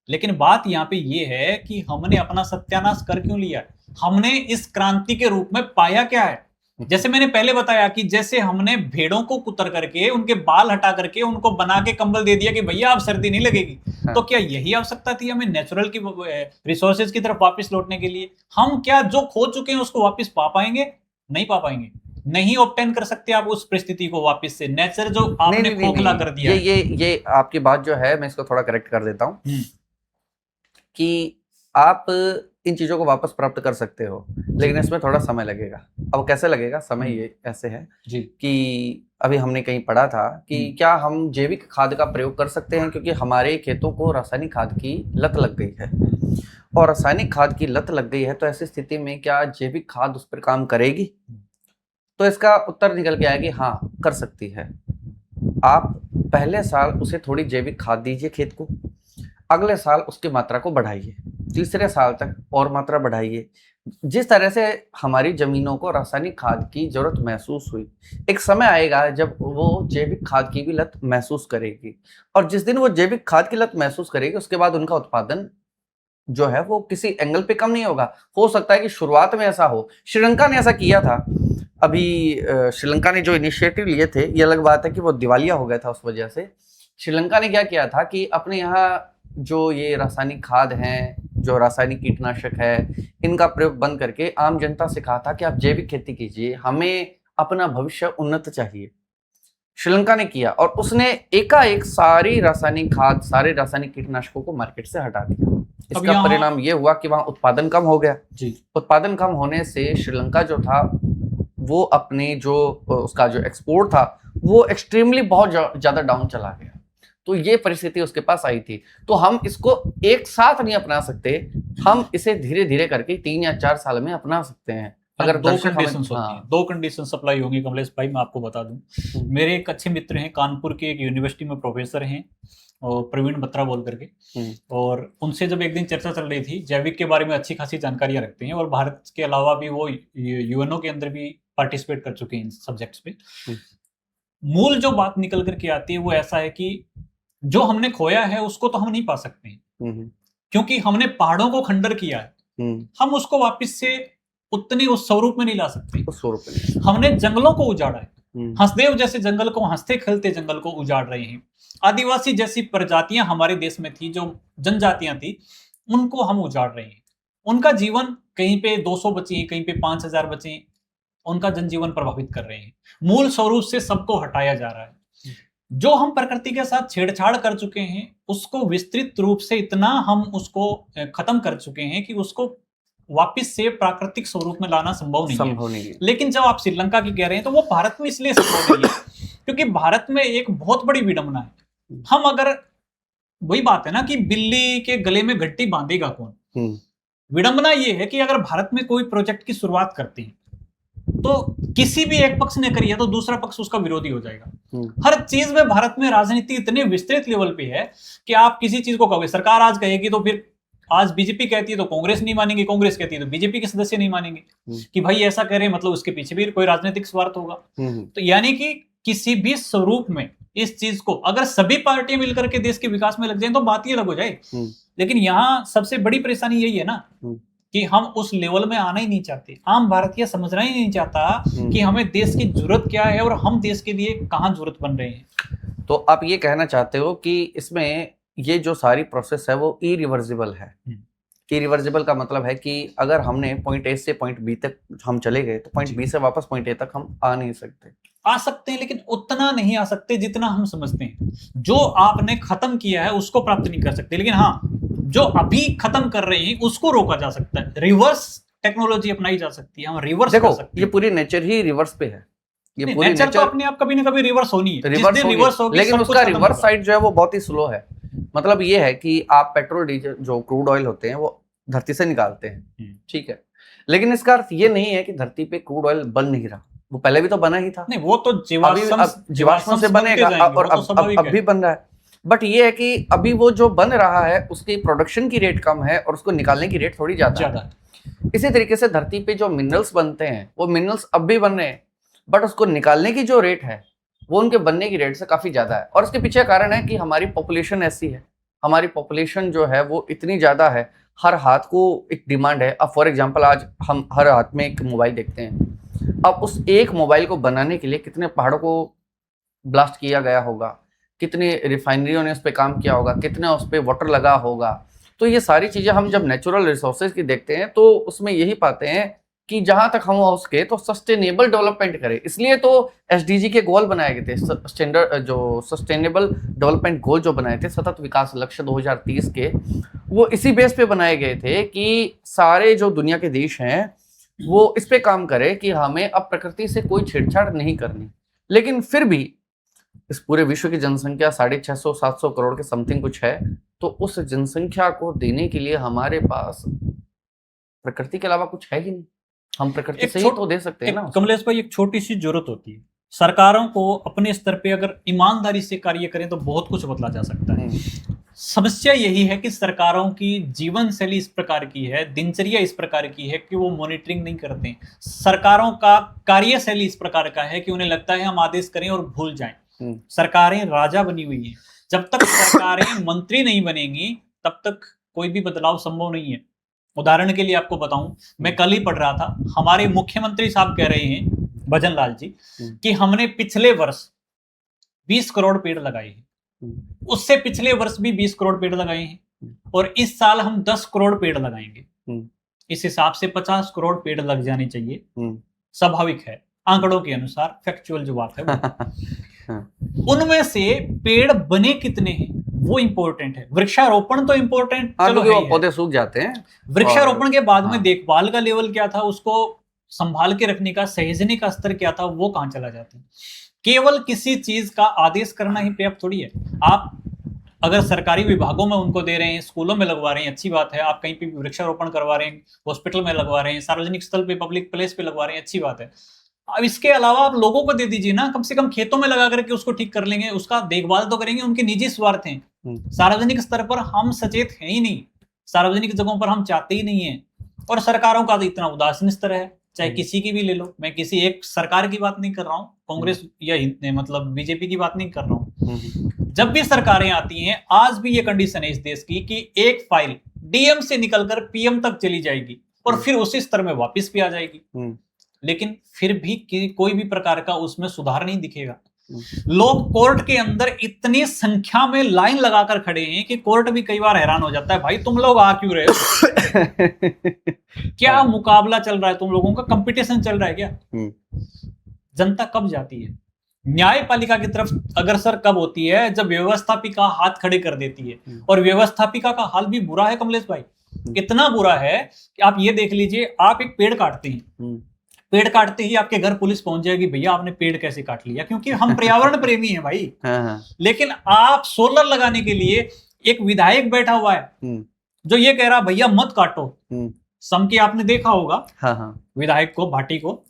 लेकिन बात यहाँ पे ये है कि हमने अपना सत्यानाश कर क्यों लिया, हमने इस क्रांति के रूप में पाया क्या है। जैसे मैंने पहले बताया कि जैसे हमने भेड़ों को कुतर करके, उनके बाल हटा करके, उनको बना के कंबल दे दिया कि भैया आप सर्दी नहीं लगेगी, तो क्या यही आवश्यकता थी हमें नेचुरल की रिसोर्सेज की तरफ वापस लौटने के लिए? हम क्या जो खो चुके हैं उसको वापस पा पाएंगे? नहीं पा पाएंगे, नहीं ऑब्टेन कर सकते आप उस परिस्थिति को वापस से। नेचर जो आपने खोखला कर दिया। ये आपकी बात जो है, मैं इसको थोड़ा करेक्ट कर देता हूँ कि आप इन चीजों को वापस प्राप्त कर सकते हो, लेकिन इसमें थोड़ा समय लगेगा। अब कैसे लगेगा समय? ये ऐसे है जी कि अभी हमने कहीं पढ़ा था कि क्या हम जैविक खाद का प्रयोग कर सकते हैं, क्योंकि हमारे खेतों को रासायनिक खाद की लत लग गई है। और रासायनिक खाद की लत लग गई है तो ऐसी स्थिति में क्या जैविक खाद उस पर काम करेगी? तो इसका उत्तर निकल के आया कि हाँ, कर सकती है। आप पहले साल उसे थोड़ी जैविक खाद दीजिए खेत को, अगले साल उसकी मात्रा को बढ़ाइए, तीसरे साल तक और मात्रा बढ़ाइए। जिस तरह से हमारी जमीनों को रासायनिक खाद की जरूरत महसूस हुई, एक समय आएगा जब वो जैविक खाद की भी लत महसूस करेगी। और जिस दिन वो जैविक खाद की लत महसूस करेगी, उसके बाद उनका उत्पादन जो है वो किसी एंगल पे कम नहीं होगा। हो सकता है कि शुरुआत में ऐसा हो। श्रीलंका ने ऐसा किया था। अभी श्रीलंका ने जो इनिशिएटिव लिए थे, ये अलग बात है कि वो दिवालिया हो गया था उस वजह से। श्रीलंका ने क्या किया था कि अपने यहाँ जो ये रासायनिक खाद हैं, जो रासायनिक कीटनाशक है, इनका प्रयोग बंद करके आम जनता से कहा था कि आप जैविक खेती कीजिए, हमें अपना भविष्य उन्नत चाहिए। श्रीलंका ने किया और उसने एकाएक सारी रासायनिक खाद, सारे रासायनिक कीटनाशकों को मार्केट से हटा दिया। इसका परिणाम ये हुआ कि वहां उत्पादन कम हो गया। उत्पादन कम होने से श्रीलंका जो था वो अपने जो उसका जो एक्सपोर्ट था वो एक्सट्रीमली बहुत ज्यादा डाउन चला गया। तो ये परिस्थिति उसके पास आई थी। तो हम इसको एक साथ नहीं अपना सकते, हम इसे धीरे धीरे करके 3 या 4 साल में अपना सकते हैं। अगर दो कंडीशंस होती हैं, 2 कंडीशन सप्लाई होंगी कमलेश भाई, मैं आपको बता दूं। मेरे एक अच्छे मित्र हैं, कानपुर के एक यूनिवर्सिटी में प्रोफेसर हैं, और प्रवीण बत्रा बोल करके, और उनसे जब एक दिन चर्चा चल रही थी, जैविक के बारे में अच्छी खासी जानकारियां रखते हैं, और भारत के अलावा भी वो यूएनओ के अंदर भी पार्टिसिपेट कर चुके हैं इन सब्जेक्ट्स पे। मूल जो बात निकल करके आती है वो ऐसा है कि जो हमने खोया है उसको तो हम नहीं पा सकते, क्योंकि हमने पहाड़ों को खंडर किया है। हम उसको वापस से उतने उस स्वरूप में नहीं ला सकते। हमने जंगलों को उजाड़ा है, हंसदेव जैसे जंगल को, हंसते खेलते जंगल को उजाड़ रहे हैं। आदिवासी जैसी प्रजातियां हमारे देश में थी, जो जनजातियां थी, उनको हम उजाड़ रहे हैं। उनका जीवन कहीं पे 200 बचे हैं, कहीं पे 5000 बचे हैं, उनका जनजीवन प्रभावित कर रहे हैं। मूल स्वरूप से सबको हटाया जा रहा है। जो हम प्रकृति के साथ छेड़छाड़ कर चुके हैं उसको विस्तृत रूप से इतना हम उसको खत्म कर चुके हैं कि उसको वापस से प्राकृतिक स्वरूप में लाना संभव नहीं है। लेकिन जब आप श्रीलंका की कह रहे हैं तो वो भारत में इसलिए संभव नहीं है क्योंकि भारत में एक बहुत बड़ी विडंबना है। हम अगर, वही बात है ना कि बिल्ली के गले में घंटी बांधेगा कौन। विडंबना ये है कि अगर भारत में कोई प्रोजेक्ट की शुरुआत करते हैं तो किसी भी एक पक्ष ने करी है तो दूसरा पक्ष उसका विरोधी हो जाएगा। हर चीज में भारत में राजनीति इतने विस्तृत लेवल पे है कि आप किसी चीज को कहोगे, सरकार आज कहेगी तो फिर आज बीजेपी कहती है तो कांग्रेस नहीं मानेगी, कांग्रेस कहती है तो बीजेपी के सदस्य नहीं मानेंगे कि भाई ऐसा कह रहे हैं, मतलब उसके पीछे भी कोई राजनीतिक स्वार्थ होगा। तो यानी कि किसी भी स्वरूप में इस चीज को अगर सभी पार्टियां मिलकर के देश के विकास में लग जाए तो बात ही अलग हो जाए। लेकिन यहाँ सबसे बड़ी परेशानी यही है ना कि हम उस लेवल में आना ही नहीं चाहते। आम भारतीय समझना ही नहीं चाहता कि हमें देश की जरूरत क्या है और हम देश के लिए कहाँ जरूरत बन रहे हैं। तो आप ये कहना चाहते हो कि इसमें ये जो सारी प्रोसेस है वो इरिवर्सिबल है। इरिवर्सिबल का मतलब है कि अगर हमने पॉइंट ए से पॉइंट बी तक हम चले गए तो पॉइंट बी से वापस पॉइंट ए तक हम आ नहीं सकते। आ सकते हैं लेकिन उतना नहीं आ सकते जितना हम समझते हैं। जो आपने खत्म किया है उसको प्राप्त नहीं कर सकते, लेकिन हाँ जो अभी खत्म कर रहे हैं उसको रोका जा सकता है। रिवर्स टेक्नोलॉजी अपनाई जा सकती है, हम रिवर्स कर सकते हैं। ये पूरी नेचर ही रिवर्स पे है। ये पूरी नेचर तो अपने आप कभी ना कभी रिवर्स होनी है, रिवर्स होगी, लेकिन उसका रिवर्स साइड जो है वो बहुत ही स्लो है। मतलब ये है कि आप पेट्रोल डीजल जो क्रूड ऑयल होते हैं वो धरती से निकालते हैं, ठीक है, लेकिन इसका अर्थ ये नहीं है कि धरती पे क्रूड ऑयल बन नहीं रहा, वो पहले भी तो बना ही था। नहीं, वो तो जीवाश्म से बनेगा और अब भी बन रहा है। बट ये है कि अभी वो जो बन रहा है उसकी प्रोडक्शन की रेट कम है और उसको निकालने की रेट थोड़ी ज्यादा है। इसी तरीके से धरती पे जो मिनरल्स बनते हैं वो मिनरल्स अब भी बन रहे हैं, बट उसको निकालने की जो रेट है वो उनके बनने की रेट से काफी ज्यादा है। और उसके पीछे कारण है कि हमारी पॉपुलेशन ऐसी है, हमारी पॉपुलेशन जो है वो इतनी ज्यादा है, हर हाथ को एक डिमांड है। अब फॉर एग्जांपल आज हम हर हाथ में एक मोबाइल देखते हैं, अब उस एक मोबाइल को बनाने के लिए कितने पहाड़ों को ब्लास्ट किया गया होगा, कितनी रिफाइनरियों ने उस पर काम किया होगा, कितना उस पर वाटर लगा होगा। तो ये सारी चीज़ें हम जब नेचुरल रिसोर्सेज की देखते हैं तो उसमें यही पाते हैं कि जहाँ तक हम हो सके तो सस्टेनेबल डेवलपमेंट करें। इसलिए तो एसडीजी के गोल बनाए गए थे, स्टैंडर्ड जो सस्टेनेबल डेवलपमेंट गोल जो बनाए थे, सतत विकास लक्ष्य 2030 के, वो इसी बेस पे बनाए गए थे कि सारे जो दुनिया के देश हैं वो इस पे काम करें कि हमें अब प्रकृति से कोई छेड़छाड़ नहीं करनी। लेकिन फिर भी इस पूरे विश्व की जनसंख्या 650-700 करोड़ के समथिंग कुछ है, तो उस जनसंख्या को देने के लिए हमारे पास प्रकृति के अलावा कुछ है ही नहीं। हम प्रकृति से ही तो दे सकते हैं ना। कमलेश भाई, एक छोटी सी जरूरत होती है, सरकारों को अपने स्तर पे अगर ईमानदारी से कार्य करें तो बहुत कुछ बदला जा सकता है। समस्या यही है कि सरकारों की जीवन शैली इस प्रकार की है, दिनचर्या इस प्रकार की है कि वो मॉनिटरिंग नहीं करते। सरकारों का कार्यशैली इस प्रकार का है कि उन्हें लगता है हम आदेश करें और भूल जाएं। सरकारें राजा बनी हुई हैं, जब तक सरकारें मंत्री नहीं बनेंगी तब तक कोई भी बदलाव संभव नहीं है। उदाहरण के लिए आपको बताऊं, मैं कल ही पढ़ रहा था, हमारे मुख्यमंत्री साहब कह रहे हैं, भजन लाल जी, कि हमने पिछले वर्ष 20 करोड़ पेड़ लगाए हैं, उससे पिछले वर्ष भी 20 करोड़ पेड़ लगाए हैं और इस साल हम 10 करोड़ पेड़ लगाएंगे। इस हिसाब से 50 करोड़ पेड़ लग जाने चाहिए, स्वाभाविक है, आंकड़ों के अनुसार फैक्चुअल जो बात है उनमें से पेड़ बने कितने हैं वो इंपॉर्टेंट है। वृक्षारोपण तो इंपॉर्टेंट, चलो पौधे सूख जाते हैं, वृक्षारोपण के बाद में देखभाल का लेवल क्या था, उसको संभाल के रखने का, सहेजने का स्तर क्या था, वो कहां चला जाता है। केवल किसी चीज का आदेश करना ही पर्याप्त थोड़ी है। आप अगर सरकारी विभागों में उनको दे रहे हैं, स्कूलों में लगवा रहे हैं, अच्छी बात है। आप कहीं पे वृक्षारोपण करवा रहे हैं, हॉस्पिटल में लगवा रहे हैं, सार्वजनिक स्थल पे, पब्लिक प्लेस पे लगवा रहे हैं, अच्छी बात है। अब इसके अलावा आप लोगों को दे दीजिए ना, कम से कम खेतों में लगा करके उसको ठीक कर लेंगे, उसका देखभाल तो करेंगे। उनके निजी स्वार्थ हैं, सार्वजनिक स्तर पर हम सचेत हैं ही नहीं, सार्वजनिक जगहों पर हम चाहते ही नहीं है। और सरकारों का तो इतना उदासीन स्तर है, चाहे किसी की भी ले लो। मैं किसी एक सरकार की बात नहीं कर रहा हूँ, कांग्रेस या मतलब बीजेपी की बात नहीं कर रहा हूँ। जब भी सरकारें आती हैं, आज भी ये कंडीशन है इस देश की कि एक फाइल डीएम से निकलकर पीएम तक चली जाएगी और फिर उसी स्तर में वापस भी आ जाएगी, लेकिन फिर भी कोई भी प्रकार का उसमें सुधार नहीं दिखेगा। लोग कोर्ट के अंदर इतनी संख्या में लाइन लगाकर खड़े हैं कि कोर्ट भी कई बार हैरान हो जाता है, भाई तुम लोग आ क्यों रहे हो? क्या मुकाबला चल रहा है तुम लोगों का? कंपटीशन चल रहा है क्या? जनता कब जाती है? न्यायपालिका की तरफ अग्रसर कब होती है? जब व्यवस्थापिका हाथ खड़े कर देती है। और व्यवस्थापिका का हाल भी बुरा है कमलेश भाई, इतना बुरा है कि आप ये देख लीजिए, आप एक पेड़ काटते हैं, पेड़ काटते ही आपके घर पुलिस पहुंच जाएगी, भैया आपने पेड़ कैसे काट लिया, क्योंकि हम पर्यावरण प्रेमी हैं भाई। लेकिन आप सोलर लगाने के लिए, एक विधायक बैठा हुआ है जो ये कह रहा भैया मत काटो। सम की आपने देखा होगा विधायक को, भाटी को।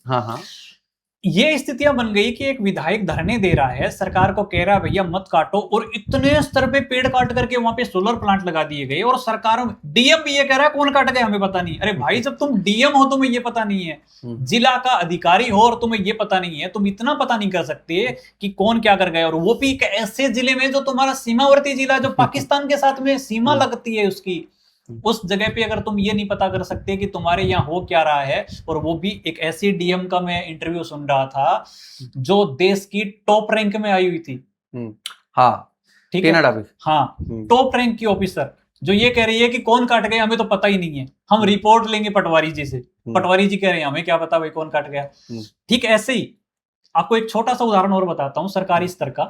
ये स्थितियां बन गई कि एक विधायक धरने दे रहा है, सरकार को कह रहा है भैया मत काटो, और इतने स्तर पे पेड़ काट करके वहां पे सोलर प्लांट लगा दिए गए। और सरकार, डीएम भी ये कह रहा है कौन काट गया हमें पता नहीं। अरे भाई, जब तुम डीएम हो तुम्हें ये पता नहीं है, जिला का अधिकारी हो और तुम्हें ये पता नहीं है, तुम इतना पता नहीं कर सकते कि कौन क्या कर गया। और वो भी एक ऐसे जिले में जो तुम्हारा सीमावर्ती जिला, जो पाकिस्तान के साथ में सीमा लगती है उसकी, उस जगह पे अगर तुम ये नहीं पता कर सकते कि तुम्हारे यहाँ हो क्या रहा है। और वो भी एक ऐसी डीएम का मैं इंटरव्यू सुन रहा था जो देश की टॉप रैंक में आई हुई थी। ठीक है, टॉप रैंक की ऑफिसर, जो ये कह रही है कि कौन काट गया हमें तो पता ही नहीं है, हम रिपोर्ट लेंगे पटवारी जी से। पटवारी जी कह रहे हैं हमें क्या पता भाई कौन काट गया। ठीक ऐसे ही आपको एक छोटा सा उदाहरण और बताता हूं सरकारी स्तर का।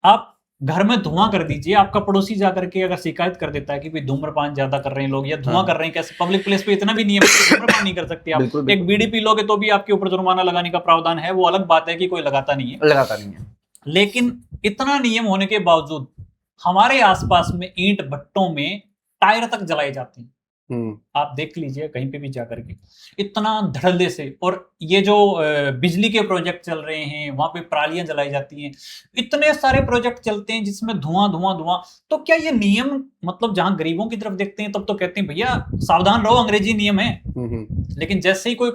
आप घर में धुआं कर दीजिए, आपका पड़ोसी जाकर के अगर शिकायत कर देता है कि भाई धूम्रपान ज्यादा कर रहे हैं लोग या धुआं कर रहे हैं, कैसे पब्लिक प्लेस पे इतना भी नियम धूम्रपान नहीं कर सकते आप। एक बीड़ी पी लोगे तो भी आपके ऊपर जुर्माना लगाने का प्रावधान है, वो अलग बात है कि कोई लगाता नहीं है। लेकिन इतना नियम होने के बावजूद हमारे आसपास में ईंट भट्टों में टायर तक जलाए जाते हैं। आप देख लीजिए कहीं पे भी जाकर के, इतना धड़ल्ले से। और ये जो बिजली के प्रोजेक्ट चल रहे हैं वहां पे परालियां जलाई जाती हैं, इतने सारे प्रोजेक्ट चलते हैं जिसमें धुआं धुआं धुआं। तो क्या ये नियम, मतलब जहां गरीबों की तरफ देखते हैं तब तो कहते हैं भैया सावधान रहो, अंग्रेजी नियम है। लेकिन जैसे ही कोई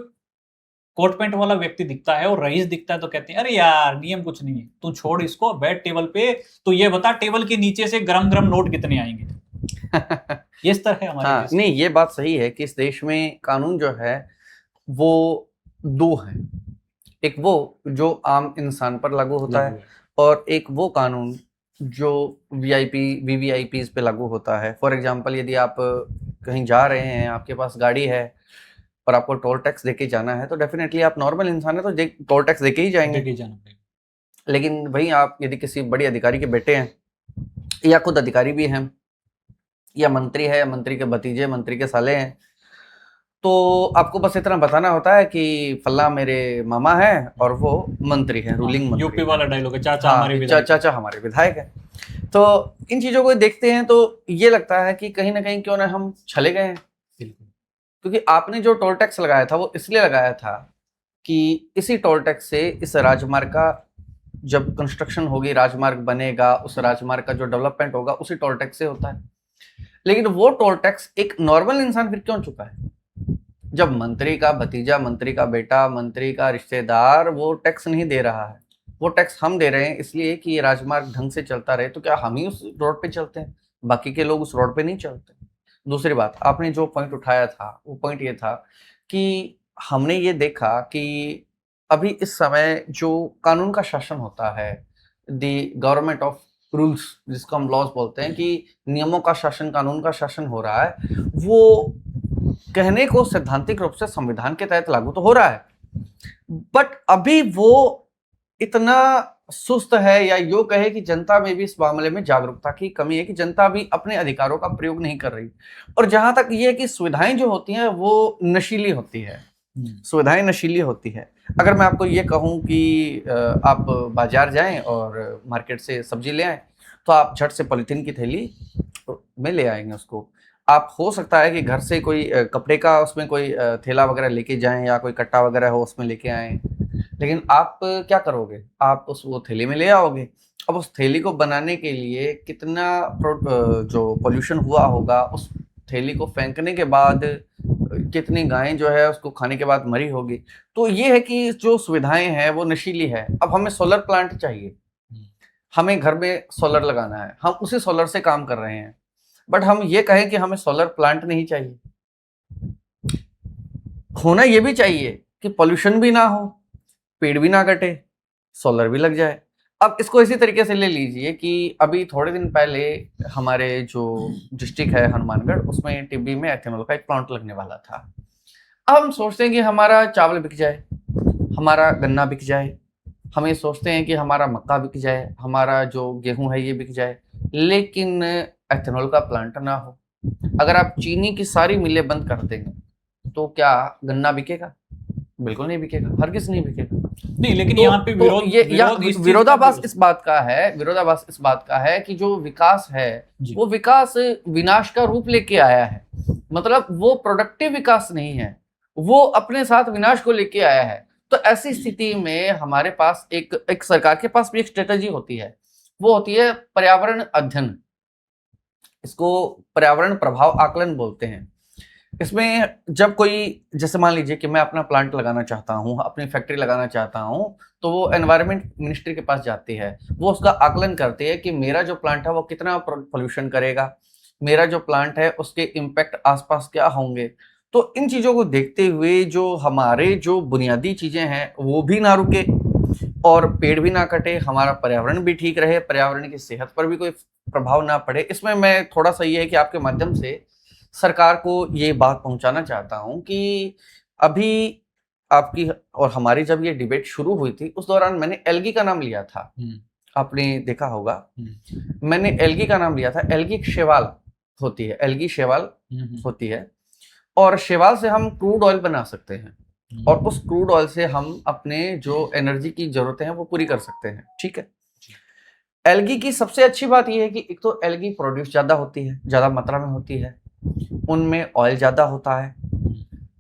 कोट पैंट वाला व्यक्ति दिखता है और रईस दिखता है तो कहते हैं अरे यार नियम कुछ नहीं है, तू छोड़ इसको, बैठ टेबल पे, तो ये बता टेबल के नीचे से गरम गरम नोट कितने आएंगे। ये स्तर है हमारे देश। नहीं, ये बात सही है कि इस देश में कानून जो है वो दो है, एक वो जो आम इंसान पर लागू होता है, और एक वो कानून जो वीवीआईपी पे लागू होता है। फॉर एग्जांपल, यदि आप कहीं जा रहे हैं, आपके पास गाड़ी है और आपको टोल टैक्स देके जाना है, तो डेफिनेटली आप नॉर्मल इंसान है तो टोल टैक्स देके ही जाएंगे। लेकिन भाई आप यदि किसी बड़ी अधिकारी के बेटे हैं, या खुद अधिकारी भी हैं, या मंत्री है, या मंत्री के भतीजे, मंत्री के साले हैं, तो आपको बस इतना बताना होता है कि फल्ला मेरे मामा है और वो मंत्री है, रूलिंग मंत्री। यूपी वाला डायलॉग है, चाचा हमारे विधायक, चाचा हमारे विधायक है। तो इन चीजों को देखते हैं तो ये लगता है कि कहीं ना कहीं क्यों ना हम छले गए हैं। क्योंकि आपने जो टोल टैक्स लगाया था वो इसलिए लगाया था कि इसी टोल टैक्स से इस राजमार्ग का जब कंस्ट्रक्शन होगी, राजमार्ग बनेगा, उस राजमार्ग का जो डेवलपमेंट होगा उसी टोल टैक्स से होता है। लेकिन वो टोल टैक्स एक नॉर्मल इंसान फिर क्यों चुका है, जब मंत्री का भतीजा, मंत्री का बेटा, मंत्री का रिश्तेदार वो टैक्स नहीं दे रहा है। वो टैक्स हम दे रहे हैं इसलिए कि ये राजमार्ग ढंग से चलता रहे। तो क्या हम ही उस रोड पे चलते हैं, बाकी के लोग उस रोड पे नहीं चलते? दूसरी बात, आपने जो पॉइंट उठाया था वो पॉइंट ये था कि हमने ये देखा कि अभी इस समय जो कानून का शासन होता है, द गवर्नमेंट ऑफ रूल्स, जिसको हम लॉज बोलते हैं, कि नियमों का शासन, कानून का शासन हो रहा है, वो कहने को सैद्धांतिक रूप से संविधान के तहत लागू तो हो रहा है, बट अभी वो इतना सुस्त है, या यो कहे कि जनता में भी इस मामले में जागरूकता की कमी है कि जनता भी अपने अधिकारों का प्रयोग नहीं कर रही। और जहां तक ये है कि सुविधाएं जो होती हैं वो नशीली होती है, सुविधाएं नशीली होती है। अगर मैं आपको ये कहूं कि आप बाजार जाएं और मार्केट से सब्जी ले आएं, तो आप झट से पॉलीथीन की थैली में ले आएंगे उसको। आप हो सकता है कि घर से कोई कपड़े का उसमें कोई थैला वगैरह लेके जाएं, या कोई कट्टा वगैरह हो उसमें लेके आएं, लेकिन आप क्या करोगे, आप वो थैली में ले आओगे। अब उस थैली को बनाने के लिए कितना जो पोल्यूशन हुआ होगा, उस थैली को फेंकने के बाद कितनी गायें जो है उसको खाने के बाद मरी होगी। तो ये है कि जो सुविधाएं हैं वो नशीली है। अब हमें सोलर प्लांट चाहिए, हमें घर में सोलर लगाना है, हम उसी सोलर से काम कर रहे हैं, बट हम ये कहें कि हमें सोलर प्लांट नहीं चाहिए। होना ये भी चाहिए कि पोल्यूशन भी ना हो, पेड़ भी ना कटे, सोलर भी लग जाए। अब इसको इसी तरीके से ले लीजिए कि अभी थोड़े दिन पहले हमारे जो डिस्ट्रिक्ट है हनुमानगढ़, उसमें टिब्बी में एथेनॉल का एक प्लांट लगने वाला था। अब हम सोचते हैं कि हमारा चावल बिक जाए, हमारा गन्ना बिक जाए, हम ये सोचते हैं कि हमारा मक्का बिक जाए, हमारा जो गेहूं है ये बिक जाए, लेकिन एथेनॉल का प्लांट ना हो। अगर आप चीनी की सारी मिलें बंद कर देंगे तो क्या गन्ना बिकेगा? बिल्कुल नहीं बिकेगा, हरगिज नहीं बिकेगा। नहीं, लेकिन तो, यहाँ पे तो विरोध ये विरोध इस चीज का विरोधाभास भी इस बात का है, विरोधाभास इस बात का है कि जो विकास है जी। वो विकास विनाश का रूप लेके आया है। मतलब वो प्रोडक्टिव विकास नहीं है, वो अपने साथ विनाश को लेके आया है। तो ऐसी स्थिति में हमारे पास एक सरकार के पास भी एक स्ट्रेटेजी होती है, वो होती है पर्यावरण अध्ययन। इसको पर्यावरण प्रभाव आकलन बोलते हैं। इसमें जब कोई, जैसे मान लीजिए कि मैं अपना प्लांट लगाना चाहता हूँ, अपनी फैक्ट्री लगाना चाहता हूँ, तो वो एनवायरनमेंट मिनिस्ट्री के पास जाती है, वो उसका आकलन करती है कि मेरा जो प्लांट है वो कितना पोल्यूशन करेगा, मेरा जो प्लांट है उसके इम्पैक्ट आसपास क्या होंगे। तो इन चीज़ों को देखते हुए जो हमारे जो बुनियादी चीज़ें हैं वो भी ना रुके और पेड़ भी ना कटे, हमारा पर्यावरण भी ठीक रहे, पर्यावरण की सेहत पर भी कोई प्रभाव ना पड़े। इसमें मैं थोड़ा सा ये है कि आपके माध्यम से सरकार को ये बात पहुंचाना चाहता हूं कि अभी आपकी और हमारी जब ये डिबेट शुरू हुई थी उस दौरान मैंने एल्गी का नाम लिया था, आपने देखा होगा। मैंने एल्गी का नाम लिया था। एल्गी शैवाल होती है, एल्गी शैवाल होती है, और शैवाल से हम क्रूड ऑयल बना सकते हैं और उस क्रूड ऑयल से हम अपने जो एनर्जी की जरूरतें हैं वो पूरी कर सकते हैं। ठीक है। एल्गी की सबसे अच्छी बात यह है कि एक तो एल्गी प्रोड्यूस ज्यादा होती है, ज्यादा मात्रा में होती है, उनमें ऑयल ज्यादा होता है।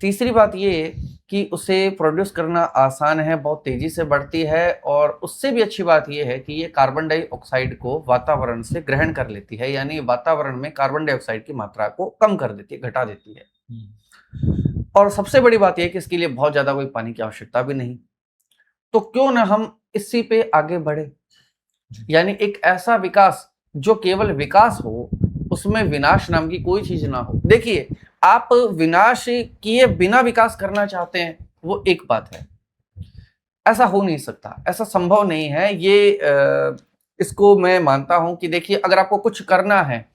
तीसरी बात ये कि उसे प्रोड्यूस करना आसान है, बहुत तेजी से बढ़ती है, और उससे भी अच्छी बात यह है कि ये कार्बन डाइऑक्साइड को वातावरण से ग्रहण कर लेती है, यानी वातावरण में कार्बन डाइऑक्साइड की मात्रा को कम कर देती है, घटा देती है। और सबसे बड़ी बात यह है कि इसके लिए बहुत ज्यादा कोई पानी की आवश्यकता भी नहीं। तो क्यों ना हम इसी पे आगे बढ़े, यानी एक ऐसा विकास जो केवल विकास हो, उसमें विनाश नाम की कोई चीज ना हो। देखिए, आप विनाश किए बिना विकास करना चाहते हैं वो एक बात है, ऐसा हो नहीं सकता, ऐसा संभव नहीं है। ये इसको मैं मानता हूं कि देखिए, अगर आपको कुछ करना है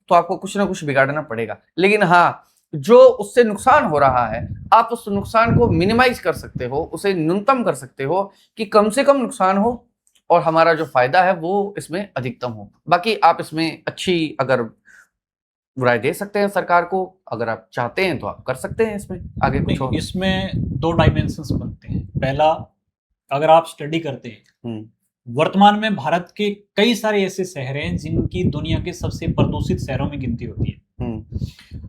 तो आपको कुछ ना कुछ बिगाड़ना पड़ेगा, लेकिन हाँ, जो उससे नुकसान हो रहा है आप उस नुकसान को मिनिमाइज कर सकते हो, उसे न्यूनतम कर सकते हो कि कम से कम नुकसान हो और हमारा जो फायदा है वो इसमें अधिकतम हो। बाकी आप इसमें अच्छी अगर राय दे सकते हैं सरकार को, अगर आप चाहते हैं तो आप कर सकते हैं इसमें आगे कुछ और। इसमें दो डायमेंशंस बनते हैं। पहला, अगर आप स्टडी करते हैं, वर्तमान में भारत के कई सारे ऐसे शहर हैं जिनकी दुनिया के सबसे प्रदूषित शहरों में गिनती होती है।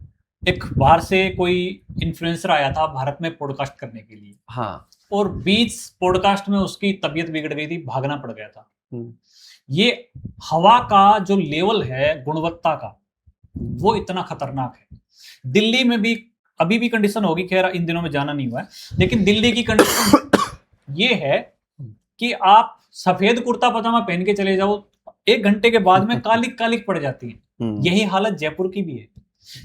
एक बाहर से कोई इन्फ्लुएंसर आया था भारत में पॉडकास्ट करने के लिए, हाँ, और बीच पॉडकास्ट में उसकी तबीयत बिगड़ गई थी, भागना पड़ गया था। ये हवा का जो लेवल है गुणवत्ता का, वो इतना खतरनाक है। दिल्ली में भी अभी भी कंडीशन होगी, खैर इन दिनों में जाना नहीं हुआ है, लेकिन दिल्ली की कंडीशन ये है कि आप सफेद कुर्ता पजामा पहन के चले जाओ, 1 घंटे के बाद में कालिक कालिक पड़ जाती है। यही हालत जयपुर की भी है।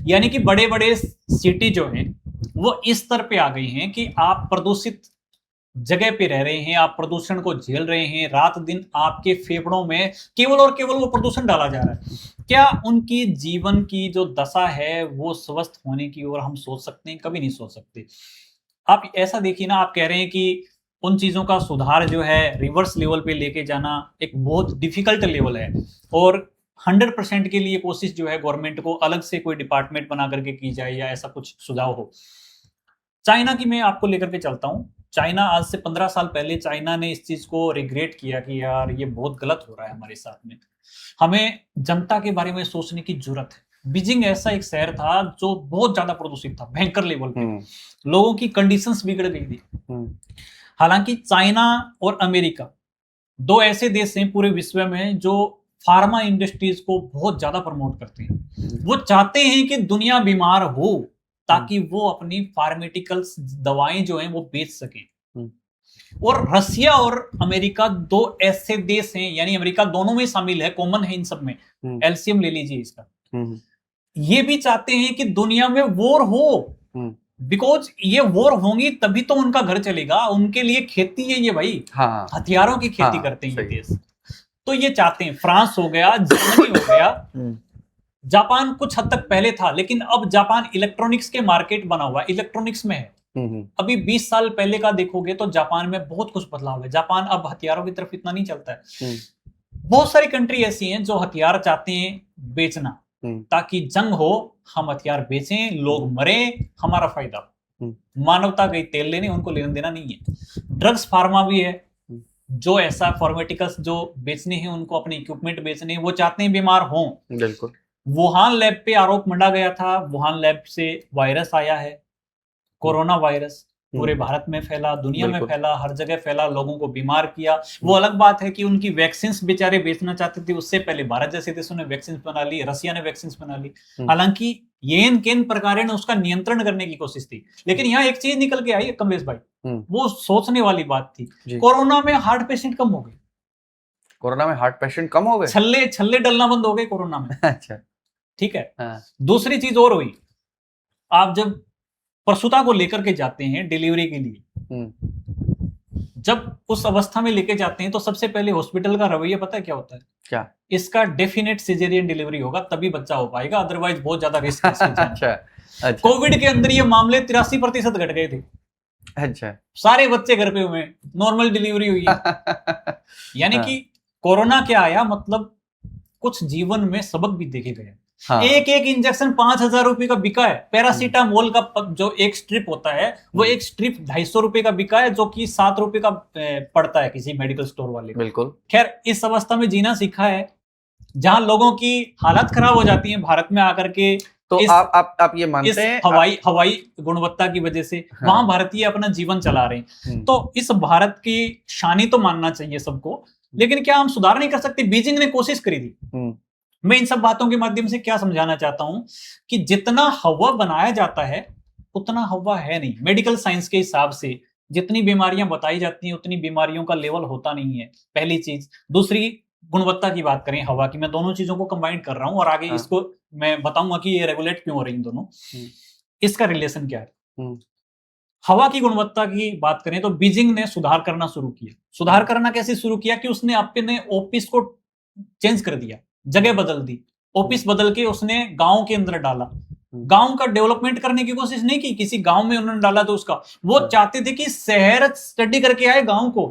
यानी कि बड़े बड़े सिटी जो हैं वो इस स्तर पे आ गई हैं कि आप प्रदूषित जगह पे रह रहे हैं, आप प्रदूषण को झेल रहे हैं, रात दिन आपके फेफड़ों में केवल और केवल वो प्रदूषण डाला जा रहा है। क्या उनकी जीवन की जो दशा है वो स्वस्थ होने की ओर हम सोच सकते हैं? कभी नहीं सोच सकते। आप ऐसा देखिए ना, आप कह रहे हैं कि उन चीजों का सुधार जो है रिवर्स लेवल पे लेके जाना एक बहुत डिफिकल्ट लेवल है, और 100% के लिए कोशिश जो है गवर्नमेंट को अलग से कोई डिपार्टमेंट बना करके की जाए या ऐसा कुछ सुझाव हो। चाइना की मैं आपको लेकर के चलता हूं। चाइना आज से 15 साल पहले चाइना ने इस चीज को रिग्रेट किया कि यार ये बहुत गलत हो रहा है हमारे साथ में, हमें जनता के बारे में सोचने की जरूरत है। बीजिंग ऐसा एक शहर था जो बहुत ज्यादा प्रदूषित था, भयंकर लेवल पे, लोगों की कंडीशंस बिगड़ गई थी। हालांकि चाइना और अमेरिका दो ऐसे देश हैं पूरे विश्व में जो फार्मा इंडस्ट्रीज को बहुत ज्यादा प्रमोट करते हैं। वो चाहते हैं कि दुनिया बीमार हो ताकि वो अपनी फार्मेटिकल्स दवाएं जो हैं वो बेच सकें। और रसिया और अमेरिका दो ऐसे देश हैं, यानी अमेरिका दोनों में शामिल है, कॉमन है इन सब में, एलसीएम ले लीजिए इसका। ये भी चाहते हैं कि दुनिया में वॉर हो, बिकॉज ये वॉर होंगी तभी तो उनका घर चलेगा। उनके लिए खेती है ये भाई, हाँ, हथियारों की खेती करते हैं ये देश, तो ये चाहते हैं। फ्रांस हो गया, जर्मनी हो गया, जापान कुछ हद तक पहले था, लेकिन अब जापान इलेक्ट्रॉनिक्स के मार्केट बना हुआ है, इलेक्ट्रॉनिक्स में है, अभी 20 साल पहले का देखोगे तो जापान में बहुत कुछ बदलाव है। जापान अब हथियारों की तरफ इतना नहीं चलता है। बहुत सारी कंट्री ऐसी हैं जो हथियार चाहते हैं बेचना, ताकि जंग हो, हम हथियार बेचें, लोग मरे, हमारा फायदा हो। मानवता गई तेल लेने, उनको लेना देना नहीं है। ड्रग्स फार्मा भी है, जो ऐसा फार्मास्यूटिकल्स जो बेचने हैं, उनको अपने इक्विपमेंट बेचने हैं, वो चाहते हैं बीमार हों। बिल्कुल। वुहान लैब पे आरोप मंडा गया था, वुहान लैब से वायरस आया है, कोरोना वायरस पूरे भारत में फैला, दुनिया में फैला, हर जगह फैला, लोगों को बीमार किया। वो अलग बात है कि उनकी वैक्सीन बेचारे बेचना चाहते थे, उससे पहले भारत जैसे देशों ने वैक्सीन बना ली, रसिया ने वैक्सीन बना ली। हालांकि येन केन प्रकार ने उसका नियंत्रण करने की कोशिश थी, लेकिन यहाँ एक चीज निकल के आई कमलेश भाई, वो सोचने वाली बात थी। कोरोना में हार्ट पेशेंट कम हो गए। कोरोना में हार्ट पेशेंट कम हो गए, छल्ले डलना बंद हो गए कोरोना में। अच्छा, ठीक है। दूसरी चीज और हुई, आप जब प्रसूता को लेकर के जाते हैं डिलीवरी के लिए, जब उस अवस्था में लेके जाते हैं तो सबसे पहले हॉस्पिटल का रवैया पता है क्या होता है? क्या? इसका डेफिनेट सिजेरियन डिलीवरी होगा तभी बच्चा हो पाएगा, अदरवाइज बहुत ज्यादा रिस्क है। अच्छा। कोविड के अंदर ये मामले 83% घट गए थे। अच्छा, सारे बच्चे घर पे हुए, नॉर्मल डिलीवरी हुई है। यानी कि कोरोना क्या आया, मतलब कुछ जीवन में सबक भी देखे गए। एक इंजेक्शन 5,000 रुपए का बिका है। पैरासीटामोल का जो एक स्ट्रिप होता है, वो एक स्ट्रिप 250 रुपए का बिका है, जो कि 7 रुपए का पड़ता है किसी मेडिकल स्टोर वाले को। बिल्कुल। खैर, इस अवस्था में जीना सीखा है, जहां लोगों की हालत खराब हो जाती है भारत में आकर के। तो आप ये मानते हैं हवाई गुणवत्ता की वजह से वहां भारतीय अपना जीवन चला रहे हैं। तो इस भारत की शानी तो मानना चाहिए सबको, लेकिन क्या हम सुधार नहीं कर सकते? बीजिंग ने कोशिश करी थी। मैं इन सब बातों के माध्यम से क्या समझाना चाहता हूं कि जितना हवा बनाया जाता है उतना हवा है नहीं। मेडिकल साइंस के हिसाब से जितनी बीमारियां बताई जाती हैं उतनी बीमारियों का लेवल होता नहीं है, पहली चीज। दूसरी, गुणवत्ता की बात करें हवा की, मैं दोनों चीजों को कंबाइन कर रहा हूं और आगे इसको मैं बताऊंगा कि ये रेगुलेट क्यों हो रही है दोनों, इसका रिलेशन क्या है। हवा की गुणवत्ता की बात करें तो बीजिंग ने सुधार करना शुरू किया। सुधार करना कैसे शुरू किया कि उसने अपने ऑफिस को चेंज कर दिया, जगह बदल दी, ऑफिस बदल के उसने गांव के अंदर डाला। गांव का डेवलपमेंट करने की कोशिश नहीं की, किसी गांव में उन्होंने डाला तो उसका, वो चाहते थे कि शहर स्टडी करके आए गांव को।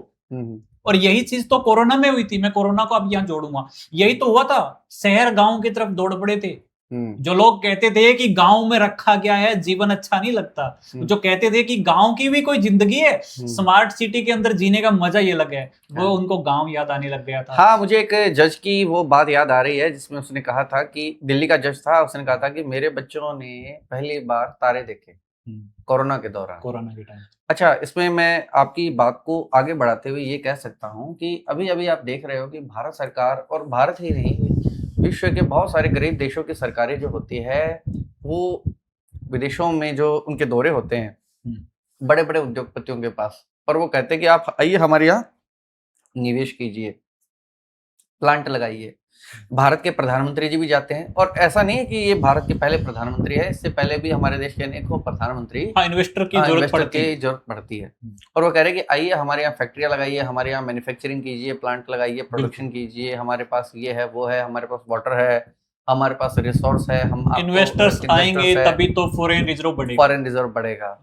और यही चीज तो कोरोना में हुई थी, मैं कोरोना को अब यहां जोड़ूंगा। यही तो हुआ था, शहर गांव की तरफ दौड़ पड़े थे। जो लोग कहते थे कि गांव में रखा गया है, जीवन अच्छा नहीं लगता, जो कहते थे कि गांव की भी कोई जिंदगी है, स्मार्ट सिटी के अंदर जीने का मजा ये लग है, वो उनको गांव याद आने लग गया था। हाँ, मुझे एक जज की वो बात याद आ रही है जिसमें उसने कहा था कि दिल्ली का जज था, उसने कहा था कि मेरे बच्चों ने पहली बार तारे देखे कोरोना के दौरान, कोरोना के टाइम। अच्छा, इसमें मैं आपकी बात को आगे बढ़ाते हुए ये कह सकता हूँ कि अभी अभी आप देख रहे हो कि भारत सरकार, और भारत ही नहीं विश्व के बहुत सारे गरीब देशों की सरकारें जो होती है, वो विदेशों में जो उनके दौरे होते हैं बड़े बड़े उद्योगपतियों के पास, और वो कहते हैं कि आप आइए हमारे यहाँ निवेश कीजिए, प्लांट लगाइए। भारत के प्रधानमंत्री जी भी जाते हैं, और ऐसा नहीं है कि ये भारत के पहले प्रधानमंत्री है, इससे पहले भी हमारे देश के अनेकों प्रधानमंत्री इन्वेस्टर की जरूरत पड़ती है। और वो कह रहे हैं कि आइए हमारे यहाँ फैक्ट्रियां लगाइए, हमारे यहाँ मैन्युफैक्चरिंग कीजिए, प्लांट लगाइए, प्रोडक्शन कीजिए, हमारे पास ये है वो है, हमारे पास वाटर है, हमारे पास रिसोर्स है, हम इन्वेस्टर्स आएंगे तभी तो फॉरेन रिजर्व बढ़ेगा।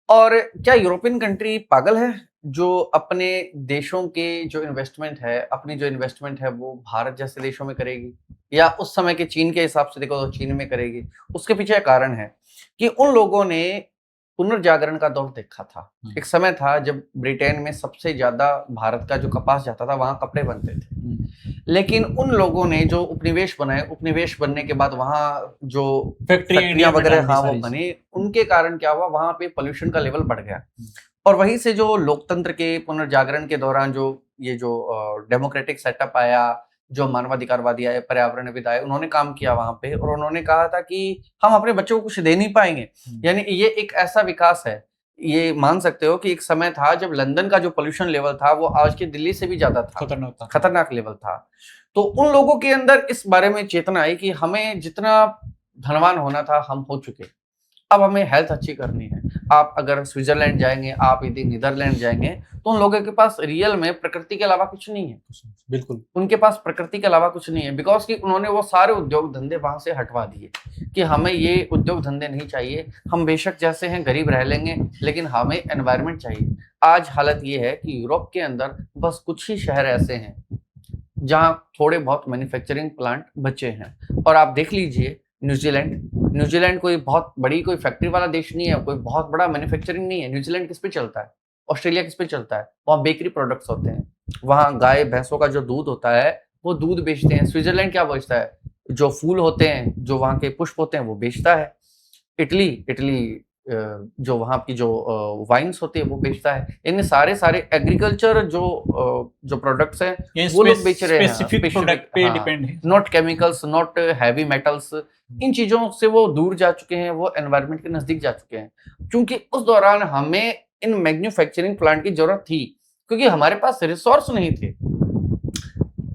और क्या यूरोपियन कंट्री पागल है जो अपने देशों के जो इन्वेस्टमेंट है, अपनी जो इन्वेस्टमेंट है वो भारत जैसे देशों में करेगी, या उस समय के चीन के हिसाब से देखो तो चीन में करेगी? उसके पीछे कारण है कि उन लोगों ने पुनर्जागरण का दौर देखा था। एक समय था जब ब्रिटेन में सबसे ज्यादा भारत का जो कपास जाता था, वहां कपड़े बनते थे, लेकिन उन लोगों ने जो उपनिवेश बनाए, उपनिवेश बनने के बाद वहां जो फैक्ट्रियां वगैरह वो बने, उनके कारण क्या हुआ, वहां पे पोल्यूशन का लेवल बढ़ गया। और वहीं से जो लोकतंत्र के पुनर्जागरण के दौरान जो ये जो डेमोक्रेटिक सेटअप आया, जो मानवाधिकारवादी आए, पर्यावरणविद आए, उन्होंने काम किया वहां पे, और उन्होंने कहा था कि हम अपने बच्चों को कुछ दे नहीं पाएंगे। यानी ये एक ऐसा विकास है, ये मान सकते हो कि एक समय था जब लंदन का जो पोल्यूशन लेवल था वो आज के दिल्ली से भी ज्यादा था, खतरनाक लेवल था। तो उन लोगों के अंदर इस बारे में चेतना आई कि हमें जितना धनवान होना था हम हो चुके, अब हमें हेल्थ अच्छी करनी है। आप अगर स्विट्जरलैंड जाएंगे, आप यदि नीदरलैंड जाएंगे, तो उन लोगों के पास रियल में प्रकृति के अलावा कुछ नहीं है। बिल्कुल, उनके पास प्रकृति के अलावा कुछ नहीं है, बिकॉज कि उन्होंने वो सारे उद्योग धंधे वहां से हटवा दिए कि हमें ये उद्योग धंधे नहीं चाहिए, हम बेशक जैसे हैं गरीब रह लेंगे, लेकिन हमें एनवायरनमेंट चाहिए। आज हालत ये है कि यूरोप के अंदर बस कुछ ही शहर ऐसे हैं जहां थोड़े बहुत मैन्युफैक्चरिंग प्लांट बचे हैं। और आप देख लीजिए न्यूजीलैंड कोई बहुत बड़ी कोई फैक्ट्री वाला देश नहीं है, कोई बहुत बड़ा मैन्युफैक्चरिंग नहीं है। न्यूजीलैंड किस पे चलता है? ऑस्ट्रेलिया किस पे चलता है? वहाँ बेकरी प्रोडक्ट्स होते हैं, वहाँ गाय भैंसों का जो दूध होता है वो दूध बेचते हैं। स्विट्जरलैंड क्या बेचता है? जो फूल होते हैं, जो वहाँ के पुष्प होते हैं वो बेचता है। इटली जो वहाँ की जो वाइन्स होती है वो बेचता है। यानी सारे एग्रीकल्चर जो प्रोडक्ट्स हैं ये वो लोग बेच रहे हैं। स्पेसिफिक प्रोडक्ट पे डिपेंड है। Not chemicals, not heavy metals, इन चीजों से वो दूर जा चुके हैं, वो एनवायरनमेंट के नजदीक जा चुके हैं। क्योंकि उस दौरान हमें इन मैन्युफैक्चरिंग प्लांट की जरूरत थी, क्योंकि हमारे पास रिसोर्स नहीं थे,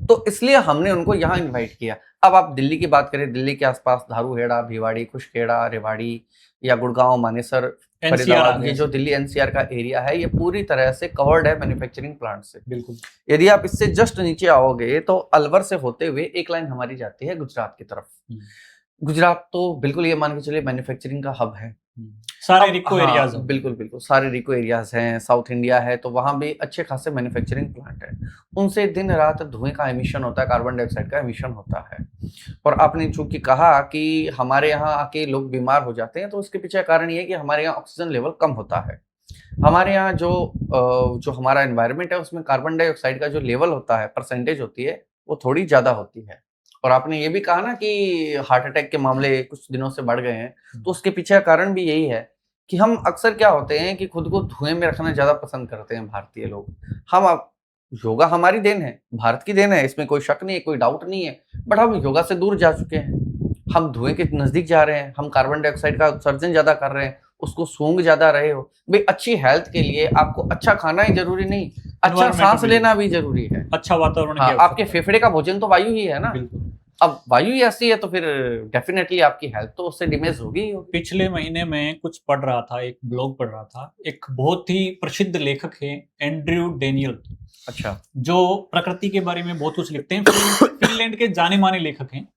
तो इसलिए हमने उनको यहाँ इनवाइट किया। अब आप दिल्ली की बात करें, दिल्ली के आसपास धारूहेड़ा, भिवाड़ी, खुशखेड़ा, रेवाड़ी या गुड़गांव, मानेसर, फरीदाबाद, ये जो दिल्ली एनसीआर का एरिया है ये पूरी तरह से कवर्ड है मैन्युफैक्चरिंग प्लांट से। बिल्कुल। यदि आप इससे जस्ट नीचे आओगे तो अलवर से होते हुए एक लाइन हमारी जाती है गुजरात की तरफ। गुजरात तो बिल्कुल ये मान के चलिए मैन्युफैक्चरिंग का हब है। सारे रिको एरियाज हैं। बिल्कुल सारे रिको एरियाज हैं। साउथ इंडिया है तो वहां भी अच्छे खासे मैन्युफैक्चरिंग प्लांट है। उनसे दिन रात धुएं का एमिशन होता है, कार्बन डाइऑक्साइड का एमिशन होता है। और आपने चूंकि कहा कि हमारे यहाँ आके लोग बीमार हो जाते हैं, तो उसके पीछे कारण ये है कि हमारे यहाँ ऑक्सीजन लेवल कम होता है। हमारे यहाँ जो हमारा एनवायरनमेंट है उसमें कार्बन डाइऑक्साइड का जो लेवल होता है, परसेंटेज होती है, वो थोड़ी ज्यादा होती है। और आपने ये भी कहा ना कि हार्ट अटैक के मामले कुछ दिनों से बढ़ गए हैं, तो उसके पीछे का कारण भी यही है कि हम अक्सर क्या होते हैं कि खुद को धुएं में रखना ज्यादा पसंद करते हैं भारतीय लोग। हम अब योगा हमारी देन है, भारत की देन है, इसमें कोई शक नहीं है, कोई डाउट नहीं है, बट हम योगा से दूर जा चुके हैं। हम धुएं के नजदीक जा रहे हैं, हम कार्बन डाइऑक्साइड का उत्सर्जन ज्यादा कर रहे हैं, उसको सूंघ ज्यादा रहे हो। भाई अच्छी हेल्थ के लिए आपको अच्छा खाना ही जरूरी नहीं, अच्छा सांस लेना भी जरूरी है, अच्छा वातावरण। आपके फेफड़े का भोजन तो वायु ही है ना। अब वायु ही ऐसी है तो फिर डेफिनेटली आपकी हेल्थ तो उससे डिमेज होगी। पिछले महीने में कुछ पढ़ रहा था, एक ब्लॉग पढ़ रहा था, एक बहुत ही प्रसिद्ध लेखक है एंड्रयू डेनियल। अच्छा। जो प्रकृति के बारे में बहुत कुछ लिखते हैं, फिनलैंड के जाने माने लेखक हैं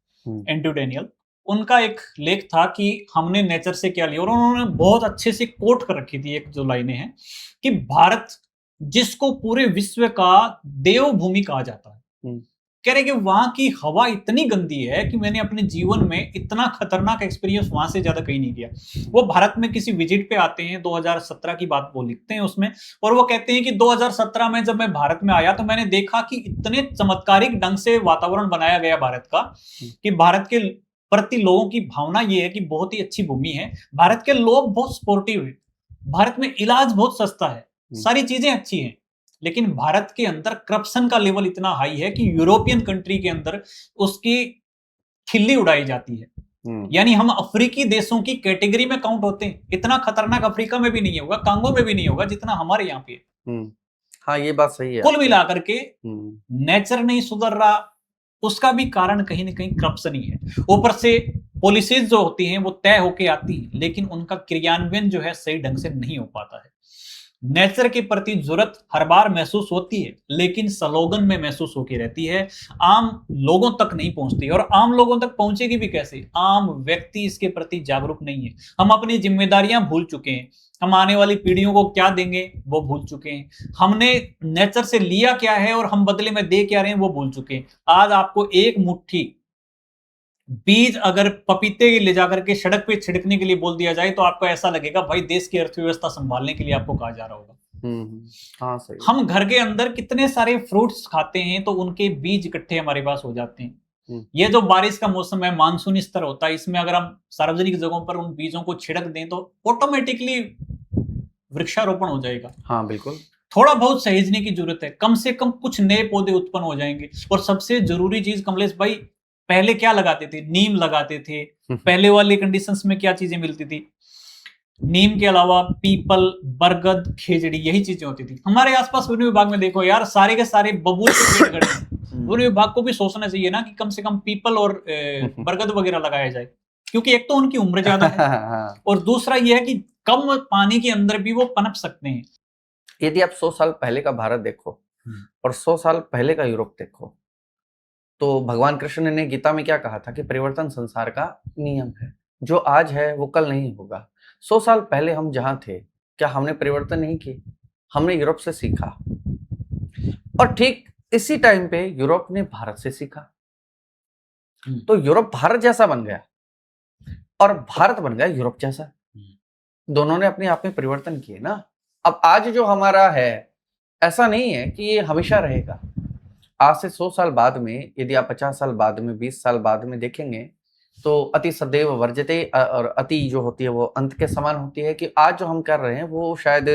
एंड्रयू डेनियल। उनका एक लेख था कि हमने नेचर से क्या लिया, और उन्होंने बहुत अच्छे से कोट कर रखी थी, एक जो लाइनें हैं कि भारत जिसको पूरे विश्व का देवभूमि कहा जाता है, कह रहे कि वहां की हवा इतनी गंदी है कि मैंने अपने जीवन में इतना खतरनाक एक्सपीरियंस वहां से ज्यादा कहीं नहीं किया। वो भारत में किसी विजिट पे आते हैं, 2017 की बात वो लिखते हैं उसमें, और वो कहते हैं कि 2017 में जब मैं भारत में आया तो मैंने देखा कि इतने चमत्कारिक ढंग से वातावरण बनाया गया भारत का कि भारत के प्रति लोगों की भावना ये है कि बहुत ही अच्छी भूमि है, भारत के लोग बहुत सपोर्टिव है, भारत में इलाज बहुत सस्ता है, सारी चीजें अच्छी हैं। लेकिन भारत के अंदर करप्शन का लेवल इतना हाई है कि यूरोपियन कंट्री के अंदर उसकी खिल्ली उड़ाई जाती है। यानी हम अफ्रीकी देशों की कैटेगरी में काउंट होते हैं। इतना खतरनाक अफ्रीका में भी नहीं होगा, कांगो में भी नहीं होगा जितना हमारे यहाँ पे है। हाँ, ये बात सही है। कुल मिलाकर के नेचर नहीं सुधर रहा, उसका भी कारण कहीं ना कहीं करप्शन ही है। ऊपर से पॉलिसीज जो होती हैं वो तय होके आती हैं, लेकिन उनका क्रियान्वयन जो है सही ढंग से नहीं हो पाता है। नेचर के प्रति जरूरत हर बार महसूस होती है, लेकिन स्लोगन में महसूस होती रहती है, आम लोगों तक नहीं पहुंचती। और आम लोगों तक पहुंचेगी भी कैसे? आम व्यक्ति इसके प्रति जागरूक नहीं है। हम अपनी जिम्मेदारियां भूल चुके हैं, हम आने वाली पीढ़ियों को क्या देंगे वो भूल चुके हैं, हमने नेचर से लिया क्या है और हम बदले में दे क्या रहे हैं वो भूल चुके हैं। आज आपको एक मुट्ठी बीज अगर पपीते ले जाकर के सड़क पे छिड़कने के लिए बोल दिया जाए तो आपको ऐसा लगेगा भाई देश की अर्थव्यवस्था संभालने के लिए आपको कहा जा रहा होगा। हाँ, सही। हम घर के अंदर कितने सारे फ्रूट्स खाते हैं तो उनके बीज इकट्ठे हमारे पास हो जाते हैं। ये जो बारिश का मौसम है, मानसून स्तर होता है, इसमें अगर हम सार्वजनिक जगहों पर उन बीजों को छिड़क दें तो ऑटोमेटिकली वृक्षारोपण हो जाएगा। हाँ, बिल्कुल। थोड़ा बहुत सहेजने की जरूरत है, कम से कम कुछ नए पौधे उत्पन्न हो जाएंगे। और सबसे जरूरी चीज कमलेश भाई, पहले क्या लगाते थे? नीम लगाते थे। पहले वाली कंडीशंस में क्या चीजें मिलती थी? नीम के अलावा पीपल, बरगद, खेजड़ी, यही चीजें होती थी। हमारे आसपास वन विभाग में देखो यार, सारे के सारे बबूल के पेड़ खड़े हैं। वन विभाग को भी सोचना चाहिए ना कि कम से कम पीपल और बरगद वगैरह लगाया जाए, क्योंकि एक तो उनकी उम्र ज्यादा है हाँ। और दूसरा ये है कि कम पानी के अंदर भी वो पनप सकते हैं। यदि आप 100 साल पहले का भारत देखो और 100 साल पहले का यूरोप देखो, तो भगवान कृष्ण ने गीता में क्या कहा था कि परिवर्तन संसार का नियम है, जो आज है वो कल नहीं होगा। 100 साल पहले हम जहां थे, क्या हमने परिवर्तन नहीं किए? हमने यूरोप से सीखा, और ठीक इसी टाइम पे यूरोप ने भारत से सीखा। तो यूरोप भारत जैसा बन गया और भारत बन गया यूरोप जैसा। दोनों ने अपने आप में परिवर्तन किए ना। अब आज जो हमारा है, ऐसा नहीं है कि ये हमेशा रहेगा। आज से 100 साल बाद में, यदि आप 50 साल बाद में, 20 साल बाद में देखेंगे, तो अति सदैव वर्जते, और अति जो होती है वो अंत के समान होती है। कि आज जो हम कर रहे हैं वो शायद